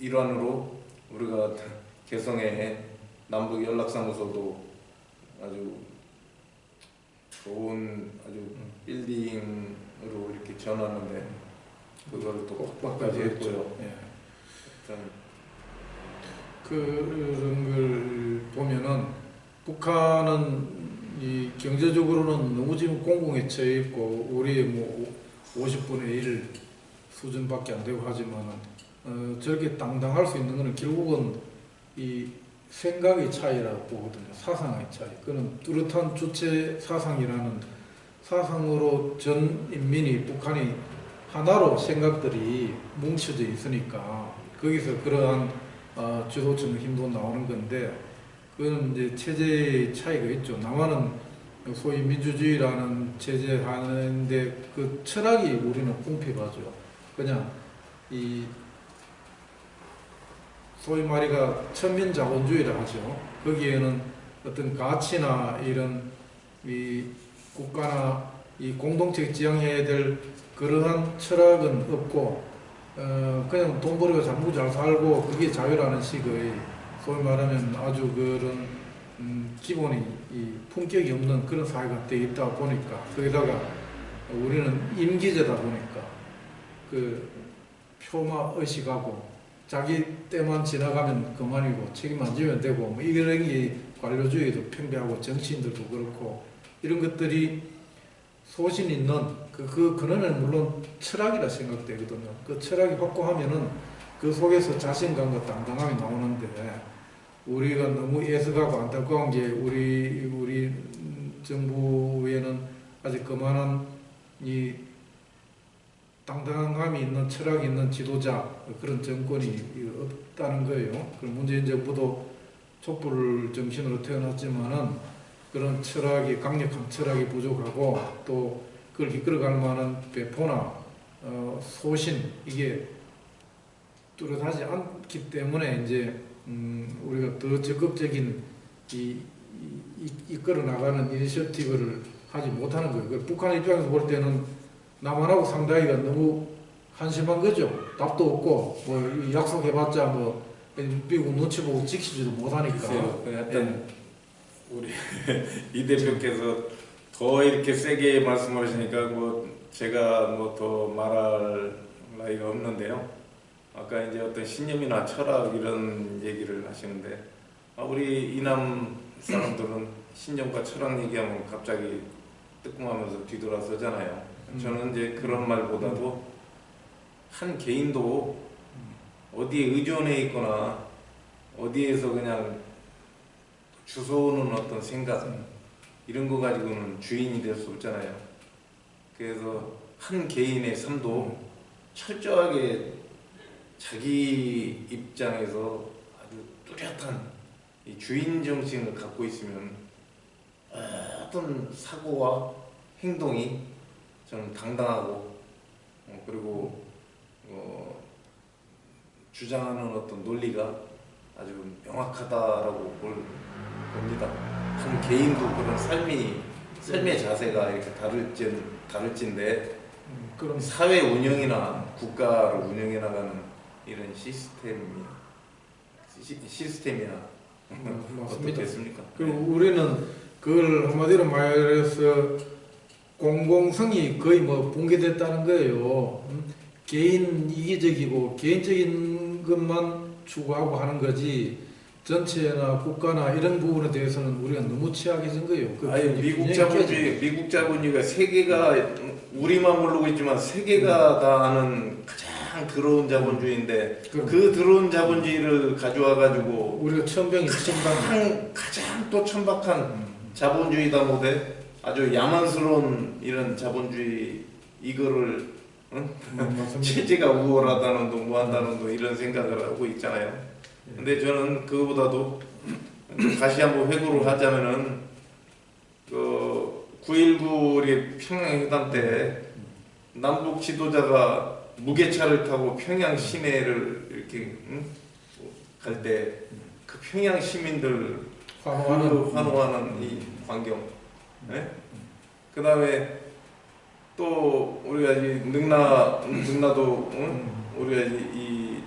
일환으로 우리가 개성의 남북 연락사무소도 아주 좋은 빌딩으로 이렇게 전하는데 그걸 또 확보까지 했고요. 예. 그런 걸 보면은 북한은 이 경제적으로는 너무 지금 공공에 처해 있고 우리의 뭐 50분의 1 수준밖에 안 되고 하지만은 저렇게 당당할 수 있는 것은 결국은 이 생각의 차이라고 보거든요. 사상의 차이. 그는 뚜렷한 주체 사상이라는 사상으로 전 인민이 북한이 하나로 생각들이 뭉쳐져 있으니까 거기서 그러한 주도적 힘도 나오는 건데 그건 이제 체제의 차이가 있죠. 남한은 소위 민주주의라는 체제 하는데 그 철학이 우리는 궁핍하죠. 그냥 이 소위 말이가 천민자본주의라 하죠. 거기에는 어떤 가치나 이런 이 국가나 이 공동체가 지향해야 될 그러한 철학은 없고 그냥 돈 벌이고 잘 살고 그게 자유라는 식의 소위 말하면 아주 그런 기본이 이 품격이 없는 그런 사회가 돼 있다 보니까 거기다가 우리는 임기제다 보니까 그 표마 의식하고 자기 때만 지나가면 그만이고 책임 안 지면 되고 뭐 이런 게 관료주의도 팽배하고 정치인들도 그렇고 이런 것들이 소신 있는 그는 물론 철학이라 생각되거든요. 그 철학이 확고하면은 그 속에서 자신감과 당당함이 나오는데 우리가 너무 애석하고 안타까운 게 우리 정부에는 아직 그만한 이 당당함이 있는 철학이 있는 지도자 그런 정권이 없다는 거예요. 그럼 문재인 정부도 촛불 정신으로 태어났지만은 그런 철학이 강력한 철학이 부족하고 또 그걸 이끌어갈 만한 배포나 소신 이게 뚜렷하지 않기 때문에 이제 우리가 더 적극적인 이끌어 나가는 이니셔티브를 하지 못하는 거예요. 북한 입장에서 볼 때는 남한하고 상당히가 너무 한심한 거죠. 답도 없고 뭐 약속해봤자 뭐 미국 눈치 보고 지키지도 못하니까. 하여튼 우리 이 대표께서 더 이렇게 세게 말씀하시니까 뭐 제가 뭐 더 말할 나이가 없는데요. 아까 이제 어떤 신념이나 철학 이런 얘기를 하시는데 우리 이남 사람들은 신념과 철학 얘기하면 갑자기 뜨끔하면서 뒤돌아서잖아요. 저는 이제 그런 말보다도 한 개인도 어디에 의존해 있거나 어디에서 그냥 주워오는 어떤 생각 이런 거 가지고는 주인이 될 수 없잖아요. 그래서 한 개인의 삶도 철저하게 자기 입장에서 아주 뚜렷한 이 주인 정신을 갖고 있으면 어떤 사고와 행동이 저는 당당하고 그리고 주장하는 어떤 논리가 아주 명확하다라고 봅니다. 한 개인도 그런 삶의 자세가 이렇게 다를진데 그럼 사회 운영이나 국가를 운영해 나가는 이런 시스템이나 맞습니다. 어떻겠습니까? 그리고 우리는 그걸 한마디로 말해서 공공성이 거의 뭐 붕괴됐다는 거예요. 개인 이기적이고 개인적인 것만 추구하고 하는 거지 전체나 국가나 이런 부분에 대해서는 우리가 너무 취약해진 거예요. 아니 미국 자본주의가 세계가 우리만 모르고 있지만 세계가 다 아는 가장 더러운 자본주의인데 그 더러운 자본주의를 가져와 가지고 우리가 천병이 가장 또 천박한 자본주의다 못해 아주 야만스러운 이런 자본주의 이거를 체제가 우월하다는 둥 뭐한다는 둥 이런 생각을 하고 있잖아요. 근데 저는 그거보다도 다시 한번 회고를 하자면은 그 9.19 우리 평양회담 때 남북 지도자가 무게차를 타고 평양 시내를 이렇게 갈 때 그 평양 시민들 환호하는 이 광경, 네? 그 다음에 또 우리가 이 능라도 우리가 이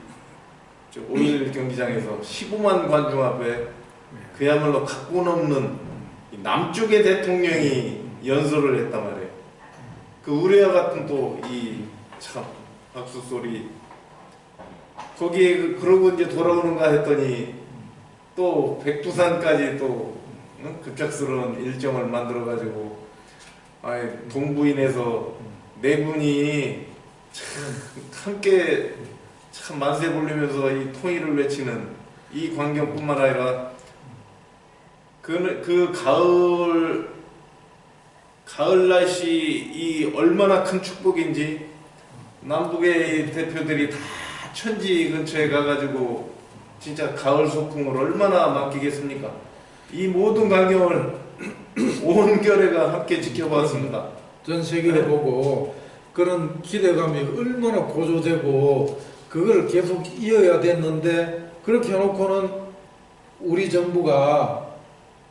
5.1 경기장에서 15만 관중 앞에 그야말로 각본 없는 남쪽의 대통령이 연설을 했단 말이에요. 그 우리와 같은 또 이 참 박수 소리 거기에 그러고 이제 돌아오는가 했더니 또 백두산까지 또 급작스러운 일정을 만들어 가지고 동부인에서 네 분이 참 함께 참 만세 불리면서 이 통일을 외치는 이 광경뿐만 아니라 그 가을 날씨 이 얼마나 큰 축복인지 남북의 대표들이 다 천지 근처에 가가지고 진짜 가을 소풍을 얼마나 맡기겠습니까? 이 모든 광경을 온 결의가 함께 지켜봤습니다. 전 세계를 보고 그런 기대감이 얼마나 고조되고 그걸 계속 이어야 됐는데 그렇게 해놓고는 우리 정부가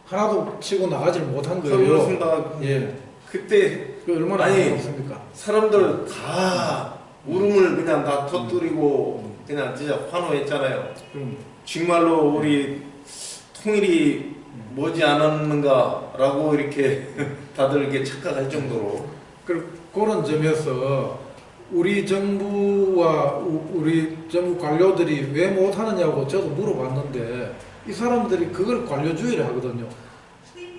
하나도 치고 나가질 못한 거예요. 그렇습니다. 예, 그때 그 얼마나 아니, 안타깝습니까? 사람들 다 울음을 그냥 다 터뜨리고 그냥 진짜 환호했잖아요. 그럼 정말로 우리 통일이 머지 않았는가라고 이렇게 다들 이렇게 착각할 정도로. 그런 점에서 우리 정부와 우리 정부 관료들이 왜 못하느냐고 저도 물어봤는데 이 사람들이 그걸 관료주의를 하거든요.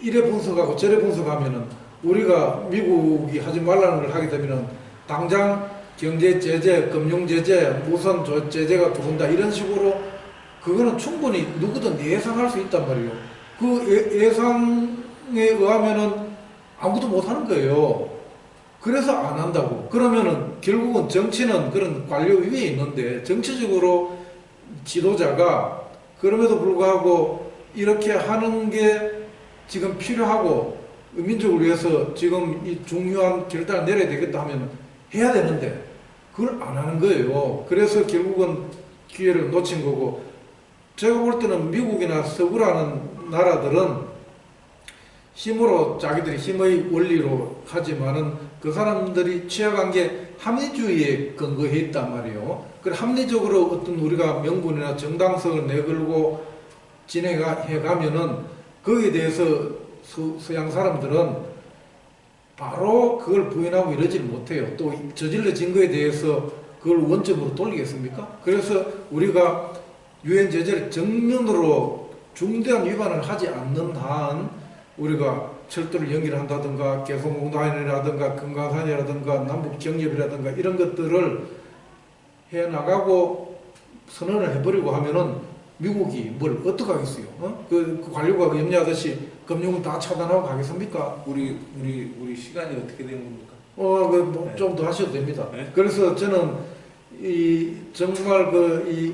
이래 분석하고 저래 분석하면은 우리가 미국이 하지 말라는 걸 하게 되면은 당장 경제 제재, 금융 제재, 무선 제재가 들어온다 이런 식으로 그거는 충분히 누구든 예상할 수 있단 말이에요. 그 예상에 의하면은 아무도 못하는 거예요. 그래서 안 한다고. 그러면은 결국은 정치는 그런 관료 위에 있는데 정치적으로 지도자가 그럼에도 불구하고 이렇게 하는 게 지금 필요하고 민족을 위해서 지금 이 중요한 결단을 내려야 되겠다 하면 해야 되는데 그걸 안 하는 거예요. 그래서 결국은 기회를 놓친 거고 제가 볼 때는 미국이나 서구라는 나라들은 힘으로 자기들이 힘의 원리로 하지만은 그 사람들이 취약한 게 합리주의에 근거해 있단 말이에요. 그 합리적으로 어떤 우리가 명분이나 정당성을 내걸고 진행해 가면은 거기에 대해서 서양 사람들은 바로 그걸 부인하고 이러질 못해요. 또 저질러진 거에 대해서 그걸 원점으로 돌리겠습니까? 그래서 우리가 유엔 제재를 정면으로 중대한 위반을 하지 않는 한 우리가 철도를 연결한다든가 개성공단이라든가 금강산이라든가 남북 경협이라든가 이런 것들을 해나가고 선언을 해버리고 하면은 미국이 뭘 어떡하겠어요? 그 관료가 염려하듯이 금융은 다 차단하고 가겠습니까? 우리 시간이 어떻게 된 겁니까? 좀 더 하셔도 됩니다. 네? 그래서 저는 정말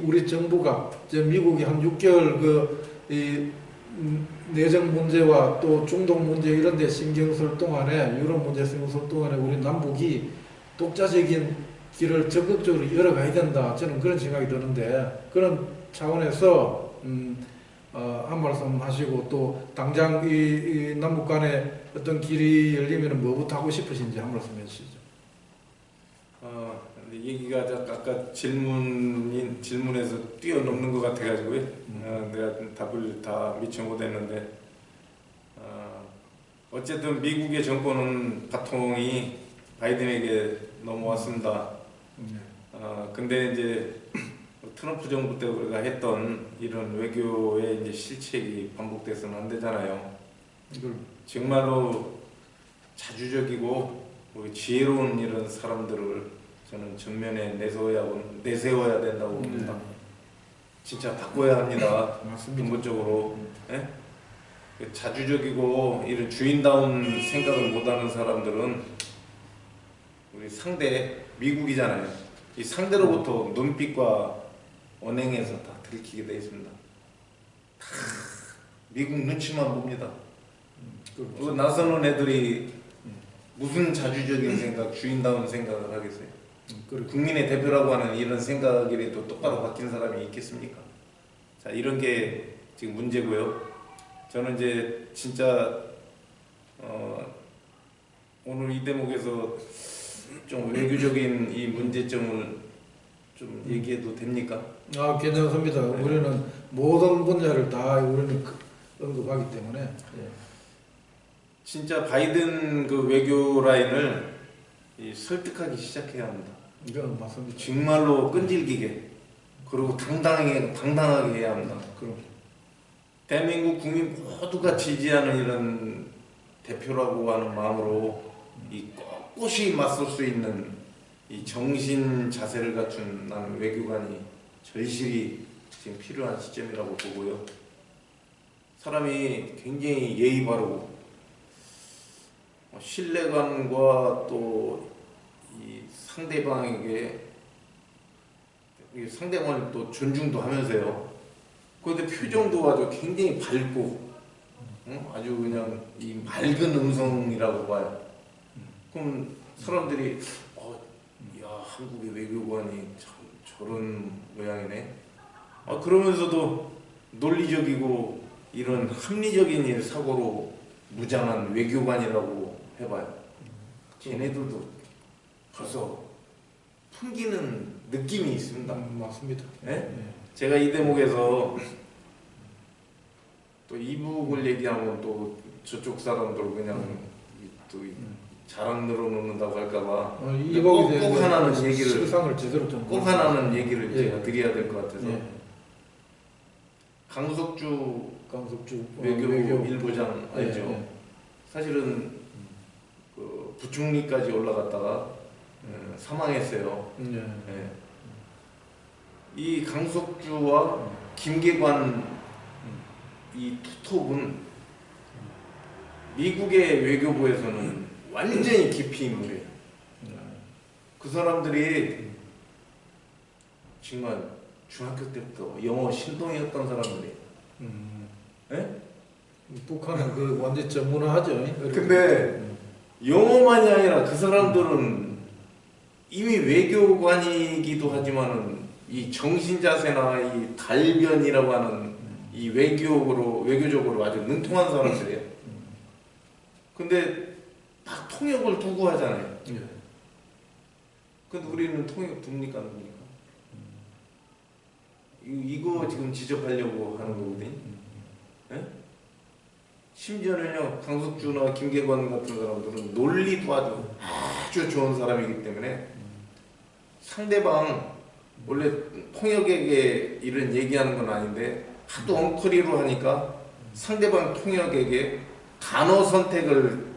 우리 정부가 미국이 한 6개월 내정 문제와 또 중동 문제 이런 데 신경 쓸 동안에 유럽 문제 신경 쓸 동안에 우리 남북이 독자적인 길을 적극적으로 열어가야 된다. 저는 그런 생각이 드는데 그런 차원에서 한 말씀 하시고 또 당장 이 남북 간에 어떤 길이 열리면 뭐부터 하고 싶으신지 한 말씀 해주시죠. 얘기가 아까 질문에서 뛰어넘는 것 같아가지고요. 내가 답을 다 미처 못했는데 어쨌든 미국의 정권은 바통이 바이든에게 넘어왔습니다. 근데 이제 트럼프 정부 때 우리가 했던 이런 외교의 이제 실책이 반복돼서는 안 되잖아요. 정말로 자주적이고 지혜로운 이런 사람들을 저는 전면에 내세워야 된다고 봅니다. 진짜 바꿔야 합니다. 맞습니다. 근본적으로. 예? 자주적이고 이런 주인다운 생각을 못하는 사람들은 우리 상대 미국이잖아요. 이 상대로부터 눈빛과 언행에서 다 들키게 되어 있습니다. 다 미국 눈치만 봅니다. 그 나서는 애들이 무슨 자주적인 생각, 주인다운 생각을 하겠어요? 국민의 대표라고 하는 이런 생각이라도 똑바로 바뀐 사람이 있겠습니까? 자, 이런 게 지금 문제고요. 저는 이제 진짜 오늘 이 대목에서 좀 외교적인 이 문제점을 좀 얘기해도 됩니까? 괜찮습니다. 네. 우리는 모든 분야를 다 우리는 언급하기 때문에. 예. 진짜 바이든 그 외교 라인을 설득하기 시작해야 합니다. 이건 맞습니다. 정말로 끈질기게 그리고 당당하게 해야 합니다. 그럼 대한민국 국민 모두가 지지하는 이런 대표라고 하는 마음으로 이 꼿꼿이 맞설 수 있는 이 정신 자세를 갖춘 나는 외교관이 절실히 지금 필요한 시점이라고 보고요. 사람이 굉장히 예의 바르고 신뢰감과 또 이 상대방을 또 존중도 하면서요. 그런데 표정도 아주 굉장히 밝고 아주 그냥 이 맑은 음성이라고 봐요. 그럼 사람들이 야, 한국의 외교관이 참 저런 모양이네. 그러면서도 논리적이고 이런 합리적인 사고로 무장한 외교관이라고 해봐요. 쟤네들도 벌써 풍기는 느낌이 있습니다. 맞습니다. 네? 제가 이 대목에서 또 이북을 얘기하면 또 저쪽 사람들 그냥 또 자랑 늘어놓는다고 할까봐 꼭 하나는 얘기를 실상을 제대로 좀 꼭 하나는 얘기를 제가 드려야 될 것 같아서 강석주 외교부 일부장 알죠? 사실은 그 부총리까지 올라갔다가 사망했어요. 이 강석주와 김계관 이 투톱은 미국의 외교부에서는 완전히 깊이 인물이에요. 그 사람들이 정말 중학교 때부터 영어 신동이었던 사람들이에요. 네? 북한은 그 완전 전문화하죠. 근데 영어만이 아니라 그 사람들은 이미 외교관이기도 하지만은 이 정신자세나 이 달변이라고 하는 이 외교적으로 아주 능통한 사람들이에요. 근데 다 통역을 두고 하잖아요. 근데 우리는 통역 둡니까 안 둡니까? 이거 지금 지적하려고 하는 거거든요. 네? 심지어는요, 강석주나 김계관 같은 사람들은 논리도 아주 좋은 사람이기 때문에 상대방 원래 통역에게 이런 얘기하는 건 아닌데 하도 엉터리로 하니까 상대방 통역에게 단어 선택을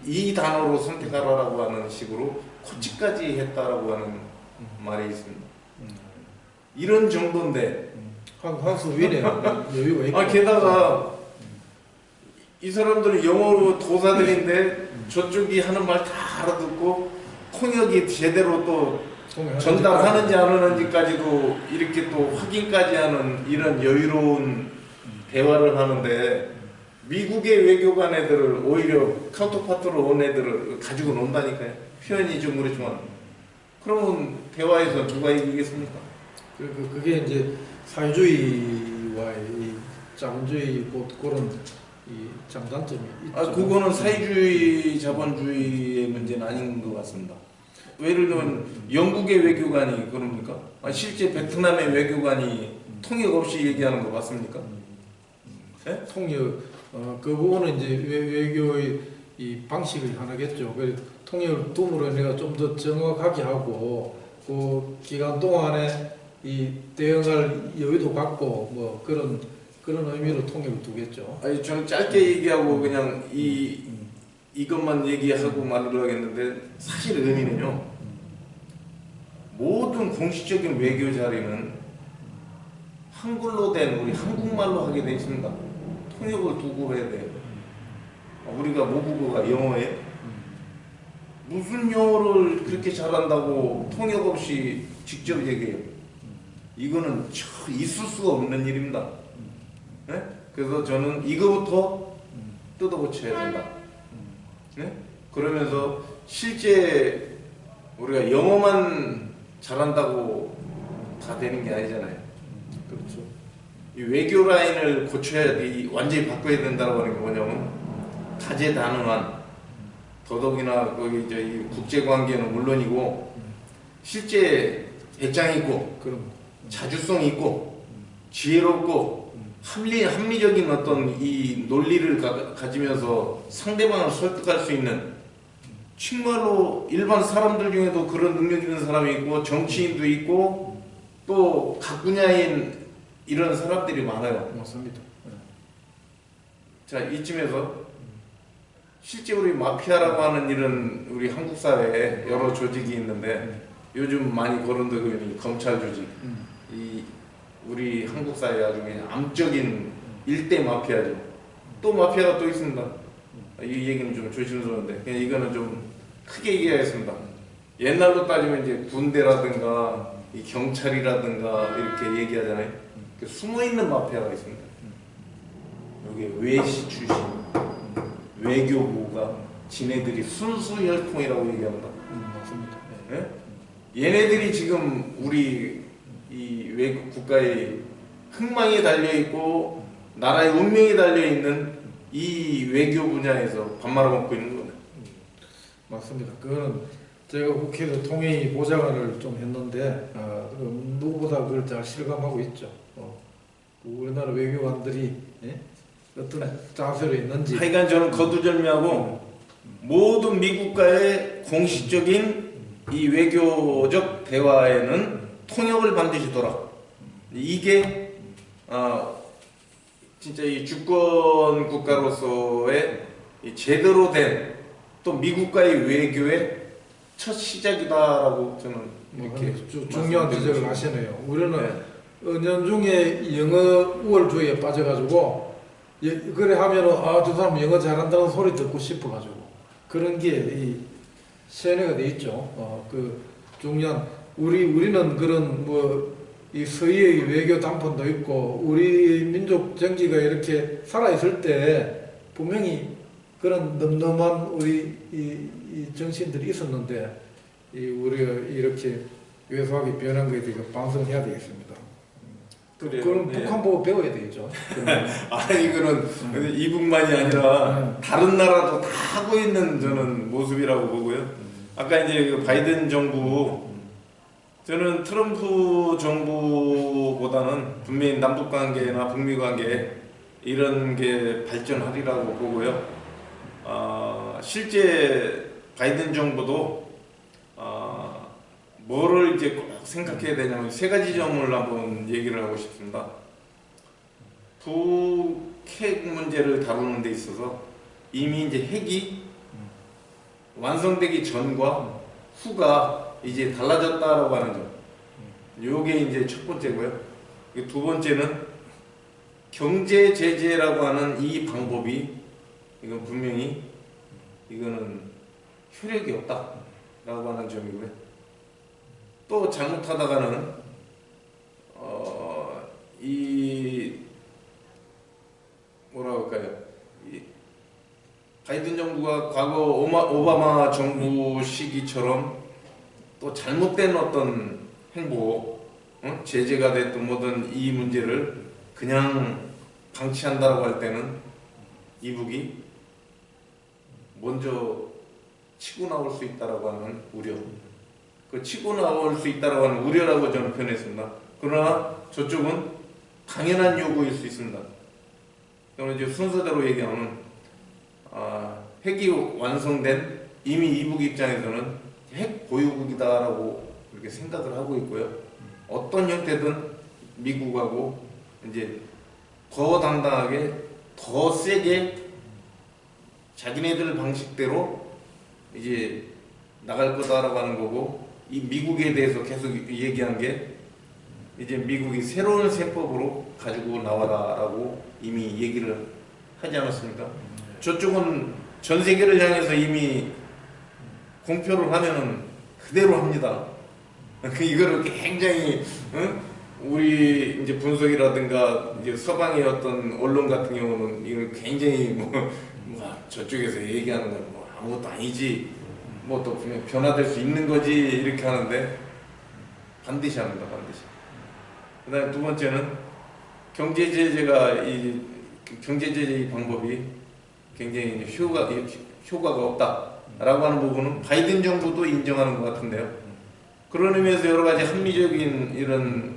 이 단어로 선택하라고 하는 식으로 코치까지 했다라고 하는 말이 있습니다. 이런 정도인데 한수 위네 여유가 있고. 게다가 이 사람들은 영어로 도사들인데 저쪽이 하는 말 다 알아듣고 통역이 제대로 또 전달하는지 안 하는지까지도 이렇게 또 확인까지 하는 이런 여유로운 대화를 하는데 미국의 외교관 애들을 오히려 카운터파트로 온 애들을 가지고 논다니까요. 표현이 좀 그렇지만 그러면 대화에서 누가 이기겠습니까? 그게 이제 사회주의와의 이 자본주의 그런 이 장단점이 있죠. 그거는 사회주의 자본주의의 문제는 아닌 것 같습니다. 예를 들면 영국의 외교관이 그럽니까? 실제 베트남의 외교관이 통역 없이 얘기하는 거 맞습니까? 네? 통역 그 부분은 이제 외교의 이 방식의 하나겠죠. 그래서 통역을 둠으로 내가 좀 더 정확하게 하고 그 기간 동안에 이 대응할 여유도 갖고 뭐 그런 의미로 통역을 두겠죠. 저는 짧게 얘기하고 그냥 이것만 얘기하고 말을 하겠는데 사실 의미는요. 모든 공식적인 외교 자리는 한글로 된 우리 한국말로 하게 돼 있습니다. 통역을 두고 해야 돼요. 우리가 모국어가 영어예요? 무슨 영어를 그렇게 잘한다고 통역 없이 직접 얘기해요? 이거는 있을 수가 없는 일입니다. 네? 그래서 저는 이거부터 뜯어고쳐야 된다. 네? 그러면서 실제 우리가 영어만 잘한다고 다 되는 게 아니잖아요. 그렇죠. 이 외교 라인을 고쳐야 돼, 완전히 바꿔야 된다고 하는 게 뭐냐면 다재다능한 더더욱이나 거기 이 국제 관계는 물론이고 실제 배짱 있고 자주성 있고 지혜롭고 합리적인 어떤 이 논리를 가지면서 상대방을 설득할 수 있는 정말로 일반 사람들 중에도 그런 능력 있는 사람이 있고 정치인도 있고 또 각 분야인 이런 사람들이 많아요. 맞습니다. 자, 이쯤에서 실제 우리 마피아라고 하는 이런 우리 한국 사회에 여러 조직이 있는데 요즘 많이 거론되고 있는 검찰 조직, 이 우리 한국 사회 아주 그냥 암적인 일대 마피아죠. 또 마피아가 또 있습니다. 이 얘기는 좀 조심스러운데 그냥 이거는 좀 크게 얘기하겠습니다. 옛날로 따지면 이제 군대라든가 이 경찰이라든가 이렇게 얘기하잖아요. 숨어있는 마피아가 있습니다. 여기 외시 출신 외교부가 지네들이 순수혈통이라고 얘기합니다. 맞습니다. 예? 얘네들이 지금 우리 이 외국 국가의 흥망이 달려 있고 나라의 운명이 달려 있는 이 외교 분야에서 밥 말아먹고 있는 거네. 맞습니다. 그거는 제가 국회에서 통일 보좌관을 좀 했는데 누구보다 그걸 잘 실감하고 있죠. 우리나라 외교관들이 어떤 자세로 있는지. 하여간 저는 거두절미하고 모든 미국과의 공식적인 이 외교적 대화에는 통역을 반드시 둬라. 이게 진짜 이 주권 국가로서의 이 제대로 된 또 미국과의 외교의 첫 시작이다라고 저는 이렇게 중요한 지적을 하시네요. 우리는 네. 은연중에 영어 우월주의에 빠져가지고 그래 하면은 저 사람 영어 잘한다는 소리 듣고 싶어가지고 그런 게 이 세뇌가 돼 있죠. 그 중요한 우리는 그런 이 서희의 외교 담론도 있고 우리 민족 정기가 이렇게 살아 있을 때 분명히 그런 늠름한 우리 이 정신들이 있었는데 우리가 이렇게 왜소하게 변한 거에 대해서 반성해야 되겠습니다. 그럼 네. 북한 보고 배워야 되겠죠. 이거는 이북만이 아니라 다른 나라도 다 하고 있는 저는 모습이라고 보고요. 아까 이제 그 바이든 정부 저는 트럼프 정부보다는 분명히 남북 관계나 북미 관계 이런 게 발전하리라고 보고요. 실제 바이든 정부도 뭐를 이제 꼭 생각해야 되냐면 세 가지 점을 한번 얘기를 하고 싶습니다. 북핵 문제를 다루는 데 있어서 이미 이제 핵이 완성되기 전과 후가 이제 달라졌다라고 하는 점. 요게 이제 첫 번째고요. 두 번째는 경제 제재라고 하는 이 방법이 이건 분명히 이거는 효력이 없다라고 하는 점이고요. 또 잘못하다가는 이 뭐라고 할까요? 이 바이든 정부가 과거 오바마 정부 시기처럼 또 잘못된 어떤 행보, 제재가 됐든 뭐든 이 문제를 그냥 방치한다라고 할 때는 이북이 먼저 치고 나올 수 있다라고 하는 우려. 그 치고 나올 수 있다라고 하는 우려라고 저는 표현했습니다. 그러나 저쪽은 당연한 요구일 수 있습니다. 그러면 이제 순서대로 얘기하면 핵이 완성된 이미 이북 입장에서는 핵 보유국이다라고 그렇게 생각을 하고 있고요. 어떤 형태든 미국하고 이제 더 당당하게 더 세게 자기네들 방식대로 이제 나갈 거다라고 하는 거고 이 미국에 대해서 계속 얘기한 게 이제 미국이 새로운 세법으로 가지고 나와라라고 이미 얘기를 하지 않았습니까? 저쪽은 전 세계를 향해서 이미 공표를 하면은 그대로 합니다. 이거를 굉장히 우리 이제 분석이라든가 이제 서방의 어떤 언론 같은 경우는 이걸 굉장히 저쪽에서 얘기하는 건 뭐 아무것도 아니지 뭐 또 변화될 수 있는 거지 이렇게 하는데 반드시 합니다. 반드시. 그다음에 두 번째는 경제 제재가 이 경제 제재 방법이 굉장히 효과가 없다라고 하는 부분은 바이든 정부도 인정하는 것 같은데요. 그런 의미에서 여러 가지 합리적인 이런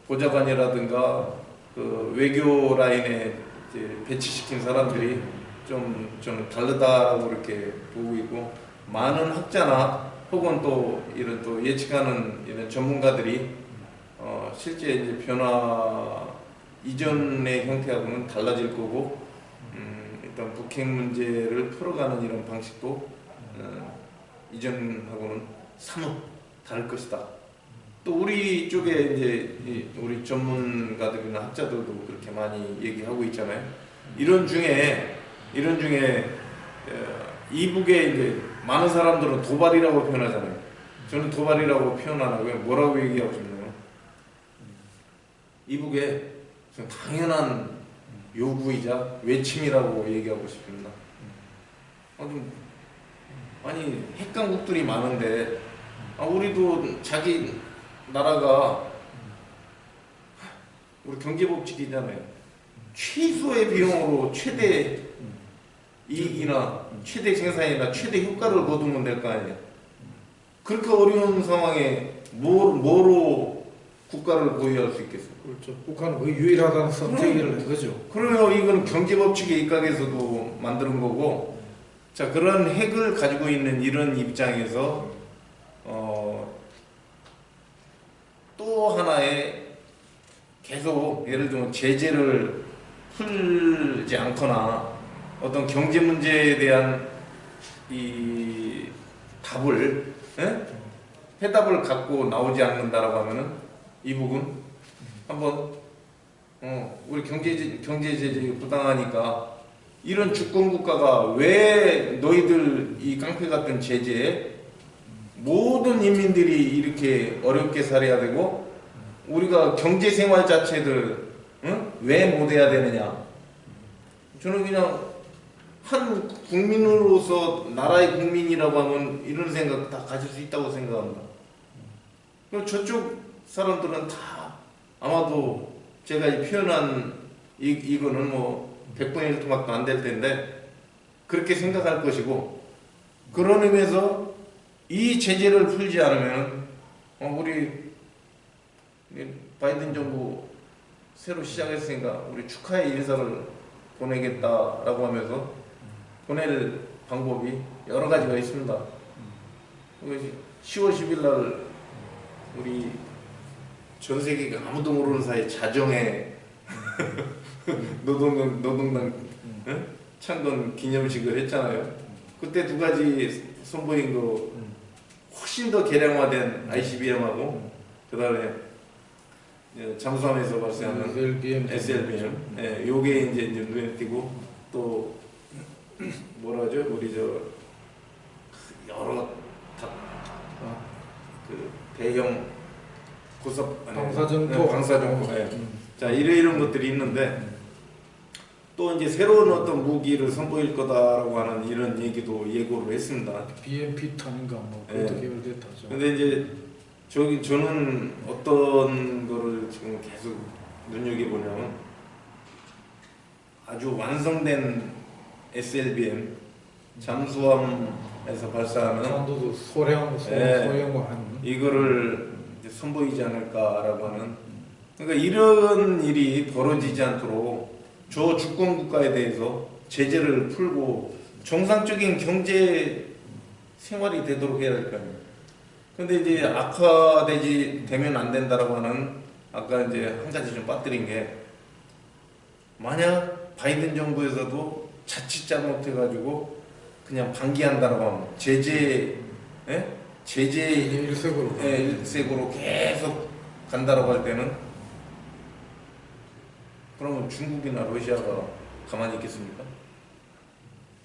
보좌관이라든가 그 외교 라인에 이제 배치시킨 사람들이 좀 저는 다르다라고 이렇게 보고 있고 많은 학자나 혹은 또 이런 또 예측하는 이런 전문가들이 실제 이제 변화 이전의 형태하고는 달라질 거고 일단 북핵 문제를 풀어가는 이런 방식도 이전하고는 사뭇 다를 것이다. 또 우리 쪽에 이제 우리 전문가들이나 학자들도 그렇게 많이 얘기하고 있잖아요. 이런 중에 이북에 이제 많은 사람들은 도발이라고 표현하잖아요. 저는 도발이라고 표현 안 하고요. 뭐라고 얘기하고 싶나요? 이북에 당연한 요구이자 외침이라고 얘기하고 싶습니다. 아니 핵강국들이 많은데 우리도 자기 나라가 우리 경제법칙이잖아요. 최소의 비용으로 최대 이익이나 최대 생산이나 최대 효과를 거두면 될 거 아니에요. 그렇게 어려운 상황에 뭐로 국가를 보유할 수 있겠어요? 그렇죠. 북한은 거의 유일하다는 선택을 한 거죠. 그러면 이건 경제법칙에 입각해서도 만드는 거고, 자, 그런 핵을 가지고 있는 이런 입장에서 또 하나의 계속 예를 들면 제재를 풀지 않거나 어떤 경제 문제에 대한 이 답을 해답을 갖고 나오지 않는다라고 하면은 이 부분 한번 우리 경제 제재 부당하니까 이런 주권 국가가 왜 너희들 이 깡패 같은 제재에 모든 인민들이 이렇게 어렵게 살아야 되고 우리가 경제 생활 자체를 왜 못해야 되느냐? 저는 그냥 한 국민으로서 나라의 국민이라고 하면 이런 생각 다 가질 수 있다고 생각합니다. 저쪽 사람들은 다 아마도 제가 표현한 이거는 뭐 100분의 1토막도 안 될 텐데 그렇게 생각할 것이고, 그런 의미에서 이 제재를 풀지 않으면 우리 바이든 정부 새로 시작했으니까 우리 축하의 인사를 보내겠다라고 하면서 보낼 방법이 여러 가지가 있습니다. 10월 10일 날 우리 전 세계가 아무도 모르는 사이 자정에 노동당 창건 기념식을 했잖아요. 그때 두 가지 선보인 거 훨씬 더 개량화된 ICBM하고 그 다음에 잠수함에서 발생하는 SLBM, 요게 이제 눈에 띄고 또 뭐라 하죠? 우리 여러 그 대형 방사정포. 자, 이런 것들이 있는데 또 이제 새로운 어떤 무기를 선보일 거다라고 하는 이런 얘기도 예고를 했습니다. BMP 탄인가 뭐 그것도 개발됐다죠. 근데 이제 저는 어떤 거를 지금 계속 눈여겨보냐면 아주 완성된 SLBM 잠수함에서 발사하는 한도도 소형화한 이거를 이제 선보이지 않을까라고 하는, 그러니까 이런 일이 벌어지지 않도록 저 주권 국가에 대해서 제재를 풀고 정상적인 경제 생활이 되도록 해야 될 거 아니에요. 근데 이제 되면 안 된다라고 하는 아까 이제 한 가지 좀 빠뜨린 게, 만약 바이든 정부에서도 자칫 잘못해가지고 그냥 방기한다라고 하면 제재 일색으로 계속 간다라고 할 때는 그러면 중국이나 러시아가 가만히 있겠습니까?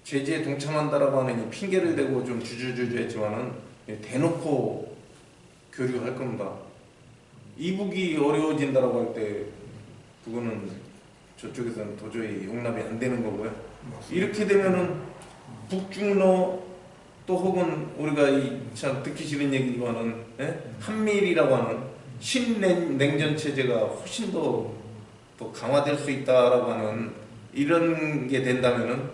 제재에 동참한다라고 하는 이 핑계를 대고 좀 주저주저 했지만은 대놓고 교류할 겁니다. 이북이 어려워진다라고 할 때 그거는 저쪽에서는 도저히 용납이 안 되는 거고요. 이렇게 되면은 북중러 또 혹은 우리가 참 듣기 싫은 얘기지만은 한미일이라고 하는 신냉전 체제가 훨씬 더 강화될 수 있다라고 하는 이런 게 된다면은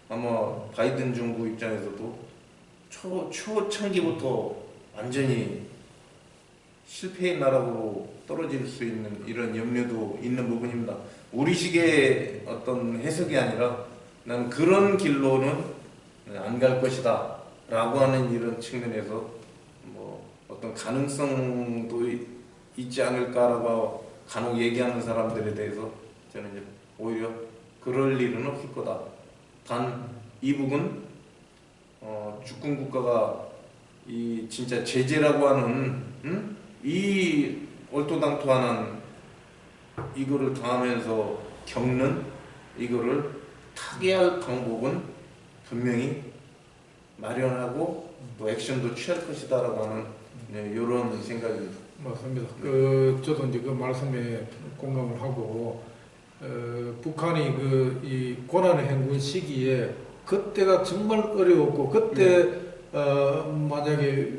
아마 바이든 정부 입장에서도 초창기부터 완전히 실패의 나라로 떨어질 수 있는 이런 염려도 있는 부분입니다. 우리식의 어떤 해석이 아니라 난 그런 길로는 안 갈 것이다 라고 하는 이런 측면에서 뭐 어떤 가능성도 있지 않을까라고 간혹 얘기하는 사람들에 대해서 저는 이제 오히려 그럴 일은 없을 거다. 단 이북은 주권 국가가 이 진짜 제재라고 하는 이 얼토당토하는 이거를 당하면서 겪는 이거를 타개할 방법은 분명히 마련하고 또 액션도 취할 것이다라고 하는 이런 생각입니다. 맞습니다. 저도 이제 그 말씀에 공감을 하고 북한이 이 고난의 행군 시기에 그때가 정말 어려웠고 그때 만약에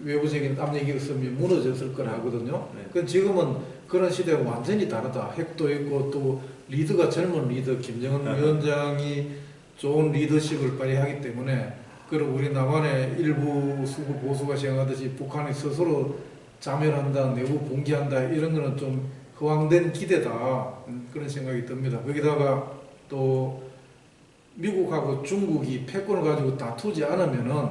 외부적인 압력이 없으면 무너졌을 거라 하거든요. 네. 그 지금은 그런 시대가 완전히 다르다. 핵도 있고 또 리더가 젊은 리더 김정은 위원장이 좋은 리더십을 발휘하기 때문에 그리고 우리 남한의 일부 수구 보수가 생각하듯이 북한이 스스로 자멸한다, 내부 봉기한다 이런 거는 좀 허황된 기대다 그런 생각이 듭니다. 거기다가 또 미국하고 중국이 패권을 가지고 다투지 않으면은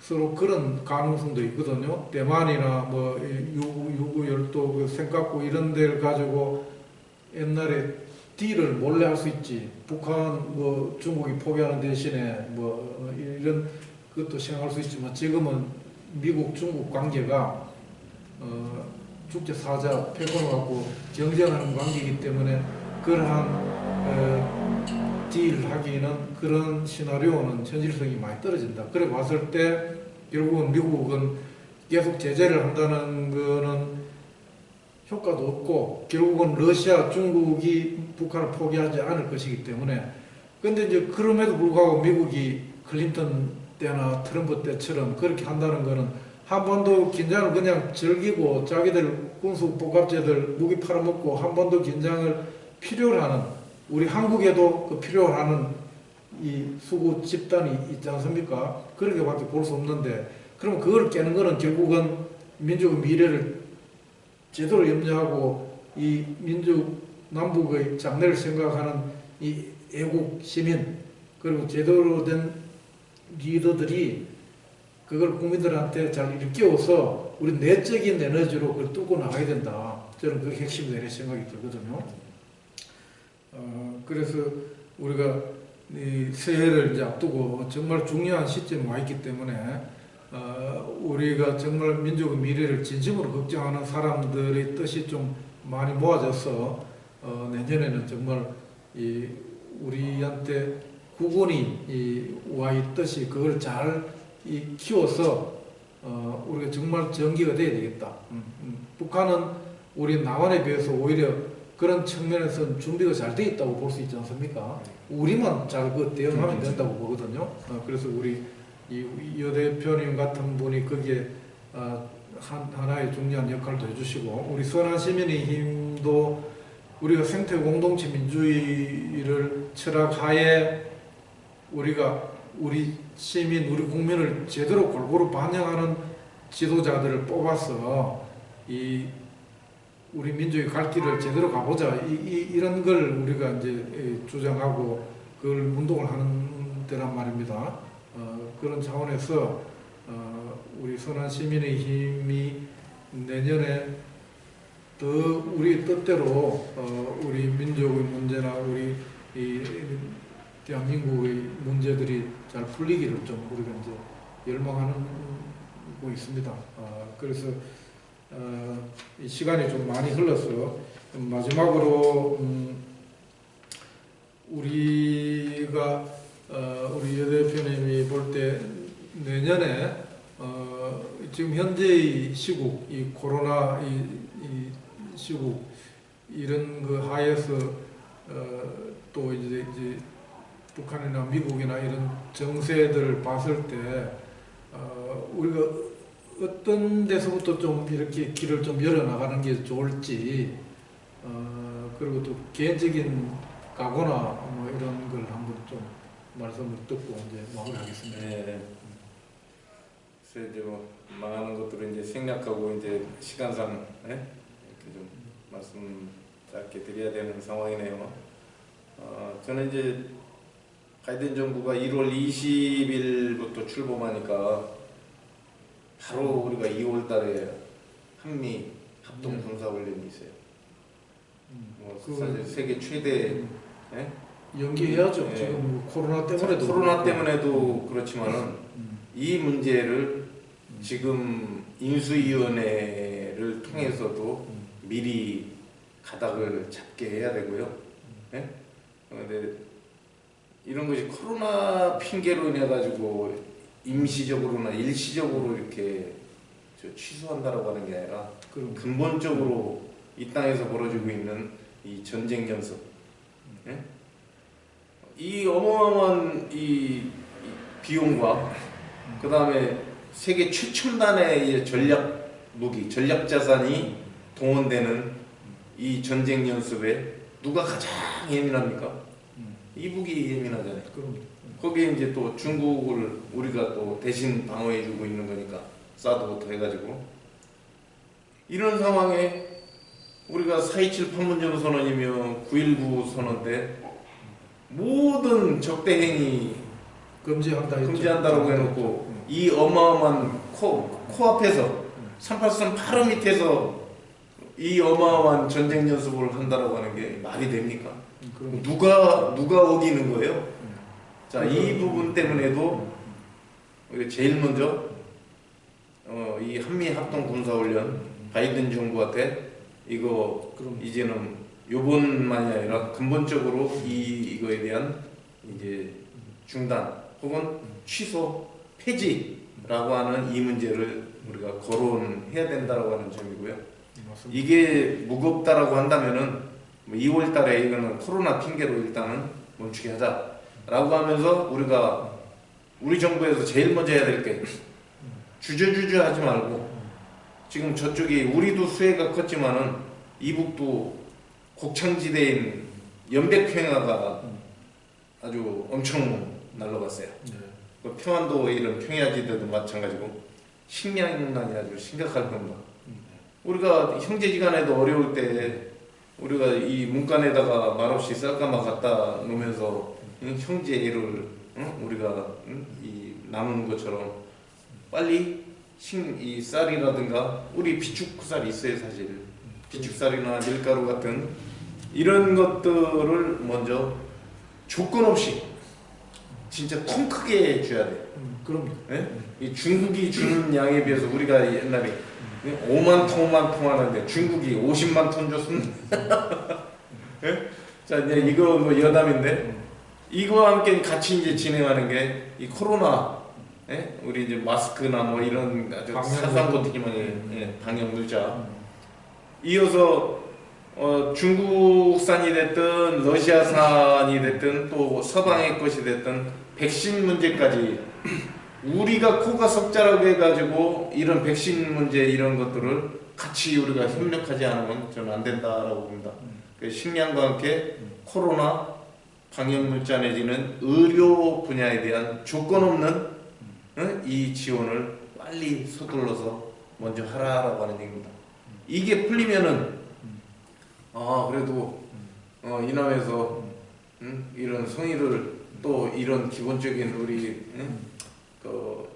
서로 그런 가능성도 있거든요. 대만이나 뭐 유구 열도 그 생각고 이런 데를 가지고 옛날에 딜을 몰래 할 수 있지. 북한 뭐 중국이 포기하는 대신에 뭐 이런 것도 생각할 수 있지만 지금은 미국 중국 관계가 국제 사자 패권을 갖고 경쟁하는 관계이기 때문에 그러한 딜하기는 그런 시나리오는 현실성이 많이 떨어진다. 그래 봤을 때 결국은 미국은 계속 제재를 한다는 거는 효과도 없고 결국은 러시아, 중국이 북한을 포기하지 않을 것이기 때문에 근데 이제 그럼에도 불구하고 미국이 클린턴 때나 트럼프 때처럼 그렇게 한다는 거는 한반도 긴장을 그냥 즐기고 자기들 군수 복합체들 무기 팔아먹고 한반도 긴장을 필요로 하는 우리 한국에도 그 필요로 하는 이 수구 집단이 있지 않습니까? 그렇게밖에 볼 수 없는데 그럼 그걸 깨는 거는 결국은 민족의 미래를 제대로 염려하고 이 민족 남북의 장래를 생각하는 이 애국 시민 그리고 제대로 된 리더들이 그걸 국민들한테 잘 일깨워서 우리 내적인 에너지로 그걸 뚫고 나가야 된다. 저는 그게 핵심이다 이런 생각이 들거든요. 그래서 우리가 이 새해를 이제 앞두고 정말 중요한 시점에 와 있기 때문에 우리가 정말 민족의 미래를 진심으로 걱정하는 사람들의 뜻이 좀 많이 모아져서 내년에는 정말 이 우리한테 국원이 와 있듯이 그걸 잘 키워서 우리가 정말 전기가 돼야 되겠다. 북한은 우리 남한에 비해서 오히려 그런 측면에서는 준비가 잘 돼 있다고 볼 수 있지 않습니까? 우리만 잘 그 대응하면 된다고 보거든요. 그래서 우리 여 대표님 같은 분이 거기에 하나의 중요한 역할도 해주시고 우리 선한 시민의힘도 우리가 생태 공동체 민주주의를 철학하에 우리가 우리 시민, 우리 국민을 제대로 골고루 반영하는 지도자들을 뽑아서 우리 민족의 갈 길을 제대로 가보자. 이런 걸 우리가 이제 주장하고 그걸 운동을 하는 데란 말입니다. 그런 차원에서 우리 선한 시민의 힘이 내년에 더 우리 뜻대로 우리 민족의 문제나 우리 대한민국의 문제들이 잘 풀리기를 좀 우리가 이제 열망하고 있습니다. 그래서 이 시간이 좀 많이 흘러서 마지막으로 우리가 우리 여 대표님이 볼 때 내년에 지금 현재의 시국, 이 코로나 이 시국 이런 그 하에서 또 이제 북한이나 미국이나 이런 정세들을 봤을 때 우리가 어떤 데서부터 좀 이렇게 길을 좀 열어나가는 게 좋을지 그리고 또 개인적인 각오나 뭐 이런 걸 한번 좀 말씀을 듣고 이제 마무리하겠습니다. 네. 그래서 이제 뭐 망하는 것들을 이제 생략하고 이제 시간상 이렇게 좀 말씀 짧게 드려야 되는 상황이네요. 저는 이제 바이든 정부가 1월 20일부터 출범하니까 바로 우리가 2월 달에 한미 합동 군사훈련이 있어요. 뭐 사실 세계 최대 연기해야죠. 네. 지금 코로나 때문에도 코로나 때문에도 그렇지만은 이 문제를 지금 인수위원회를 통해서도 미리 가닥을 잡게 해야 되고요. 그런데 이런 것이 코로나 핑계로 인해 가지고 임시적으로나 일시적으로 이렇게 취소한다라고 하는 게 아니라 근본적으로 이 땅에서 벌어지고 있는 이 전쟁 연습, 이 어마어마한 이 비용과 그 다음에 세계 최첨단의 전략 무기, 전략 자산이 동원되는 이 전쟁 연습에 누가 가장 예민합니까? 이북이 예민하잖아요. 거기에 이제 또 중국을 우리가 또 대신 방어해주고 있는 거니까 사드부터 해가지고 이런 상황에 우리가 4.27 판문점 선언이며 9.19 선언 때 모든 적대 행위 금지한다고 해놓고 이 어마어마한 코앞에서 383 바로 밑에서 이 어마어마한 전쟁 연습을 한다라고 하는 게 말이 됩니까? 누가 어기는 거예요? 자, 이 부분 때문에도 우리가 제일 먼저 이 한미 합동 군사훈련 바이든 정부한테 이거 이제는 요번만이 아니라 근본적으로 이거에 대한 이제 중단 혹은 취소 폐지라고 하는 이 문제를 우리가 거론해야 된다라고 하는 점이고요. 이게 무겁다라고 한다면은 2월 달에 이거는 코로나 핑계로 일단은 멈추게 하자라고 하면서 우리가 우리 정부에서 제일 먼저 해야 될 게 주저주저 하지 말고 지금 저쪽이 우리도 수해가 컸지만은 이북도 곡창지대인 연백평야가 아주 엄청 날라갔어요. 그 평안도 이런 평야지대도 마찬가지고 식량난이 아주 심각할 겁니다. 우리가 형제지간에도 어려울 때 우리가 이 문간에다가 말없이 쌀가마 갖다 놓으면서 형제를 우리가 이 나누는 것처럼 빨리 이 쌀이라든가 우리 비축쌀이 있어요. 사실 비축쌀이나 밀가루 같은 이런 것들을 먼저 조건 없이 진짜 통 크게 줘야 돼. 그럼요. 네? 이 중국이 주는 양에 비해서 우리가 옛날에 5만 통 하는데 중국이 50만 톤 줬습니다. 네? 자, 이제 이거 뭐 여담인데 이거와 함께 같이 이제 진행하는 게 이 코로나, 예? 우리 이제 마스크나 뭐 이런 아주 사소한 것들이만 방역 물자. 이어서 중국산이 됐든 러시아산이 됐든 또 서방의 것이 됐든 백신 문제까지 우리가 코가 석자라고 해가지고 이런 백신 문제 이런 것들을 같이 우리가 협력하지 않으면 저는 안 된다라고 봅니다. 식량과 함께 코로나 방역 물자 내지는 의료 분야에 대한 조건 없는 이 지원을 빨리 서둘러서 먼저 하라라고 하는 얘기입니다. 이게 풀리면은 그래도 이남에서 이런 성의를 또 이런 기본적인 우리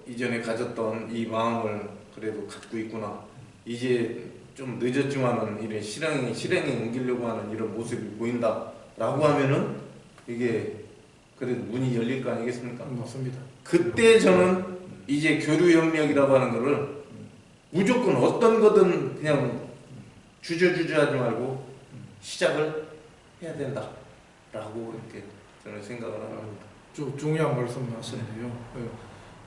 이전에 가졌던 이 마음을 그래도 갖고 있구나. 이제 좀 늦었지만은 이런 실행에 옮기려고 하는 이런 모습이 보인다라고 하면은 이게 그래도 문이 열릴 거 아니겠습니까? 맞습니다. 그때 저는 이제 교류협력이라고 하는 거를 무조건 어떤 거든 그냥 주저하지 말고 시작을 해야 된다라고 이렇게 저는 생각을 합니다. 중요한 말씀 하셨네요.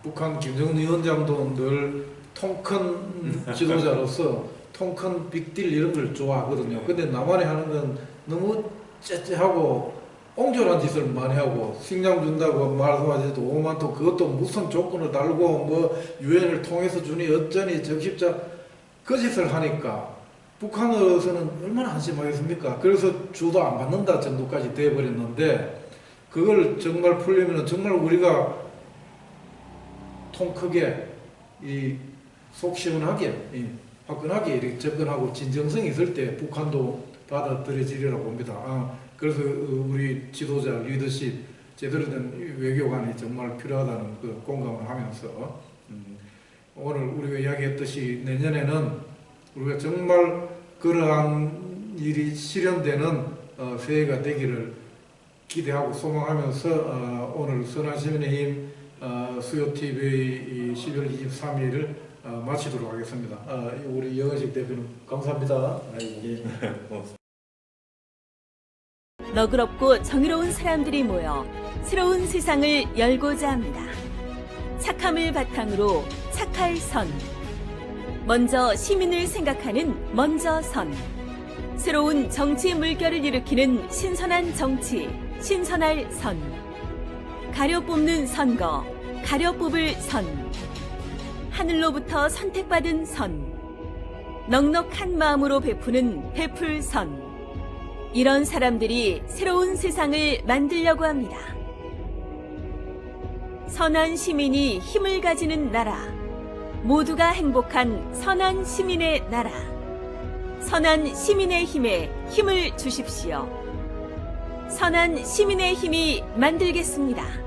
북한 김정은 위원장도 늘 통 큰 지도자로서 통 큰 빅딜 이런 걸 좋아하거든요. 근데 남한이 하는 건 너무 째째하고 옹졸한 짓을 많이 하고 식량 준다고 말씀하셔도 5만 톤 그것도 무슨 조건을 달고 뭐 유엔을 통해서 주니 어쩌니 적십자 그 짓을 하니까 북한으로서는 얼마나 한심하겠습니까? 그래서 주도 안 받는다 정도까지 돼버렸는데 그걸 정말 풀리면 정말 우리가 통 크게 속 시원하게 화끈하게 이렇게 접근하고 진정성이 있을 때 북한도 받아들여지리라고 봅니다. 그래서 우리 지도자 리더십 제대로 된 외교관이 정말 필요하다는 그 공감을 하면서 오늘 우리가 이야기했듯이 내년에는 우리가 정말 그러한 일이 실현되는 새해가 되기를 기대하고 소망하면서 오늘 선한 시민의 힘 수요TV 12월 23일을 마치도록 하겠습니다. 우리 영은식 대표님 감사합니다. 예. 너그럽고 정의로운 사람들이 모여 새로운 세상을 열고자 합니다. 착함을 바탕으로 착할 선. 먼저 시민을 생각하는 먼저 선. 새로운 정치 물결을 일으키는 신선한 정치, 신선할 선. 가려 뽑는 선거, 가려 뽑을 선, 하늘로부터 선택받은 선, 넉넉한 마음으로 베푸는 베풀선. 이런 사람들이 새로운 세상을 만들려고 합니다. 선한 시민이 힘을 가지는 나라, 모두가 행복한 선한 시민의 나라. 선한 시민의 힘에 힘을 주십시오. 선한 시민의 힘이 만들겠습니다.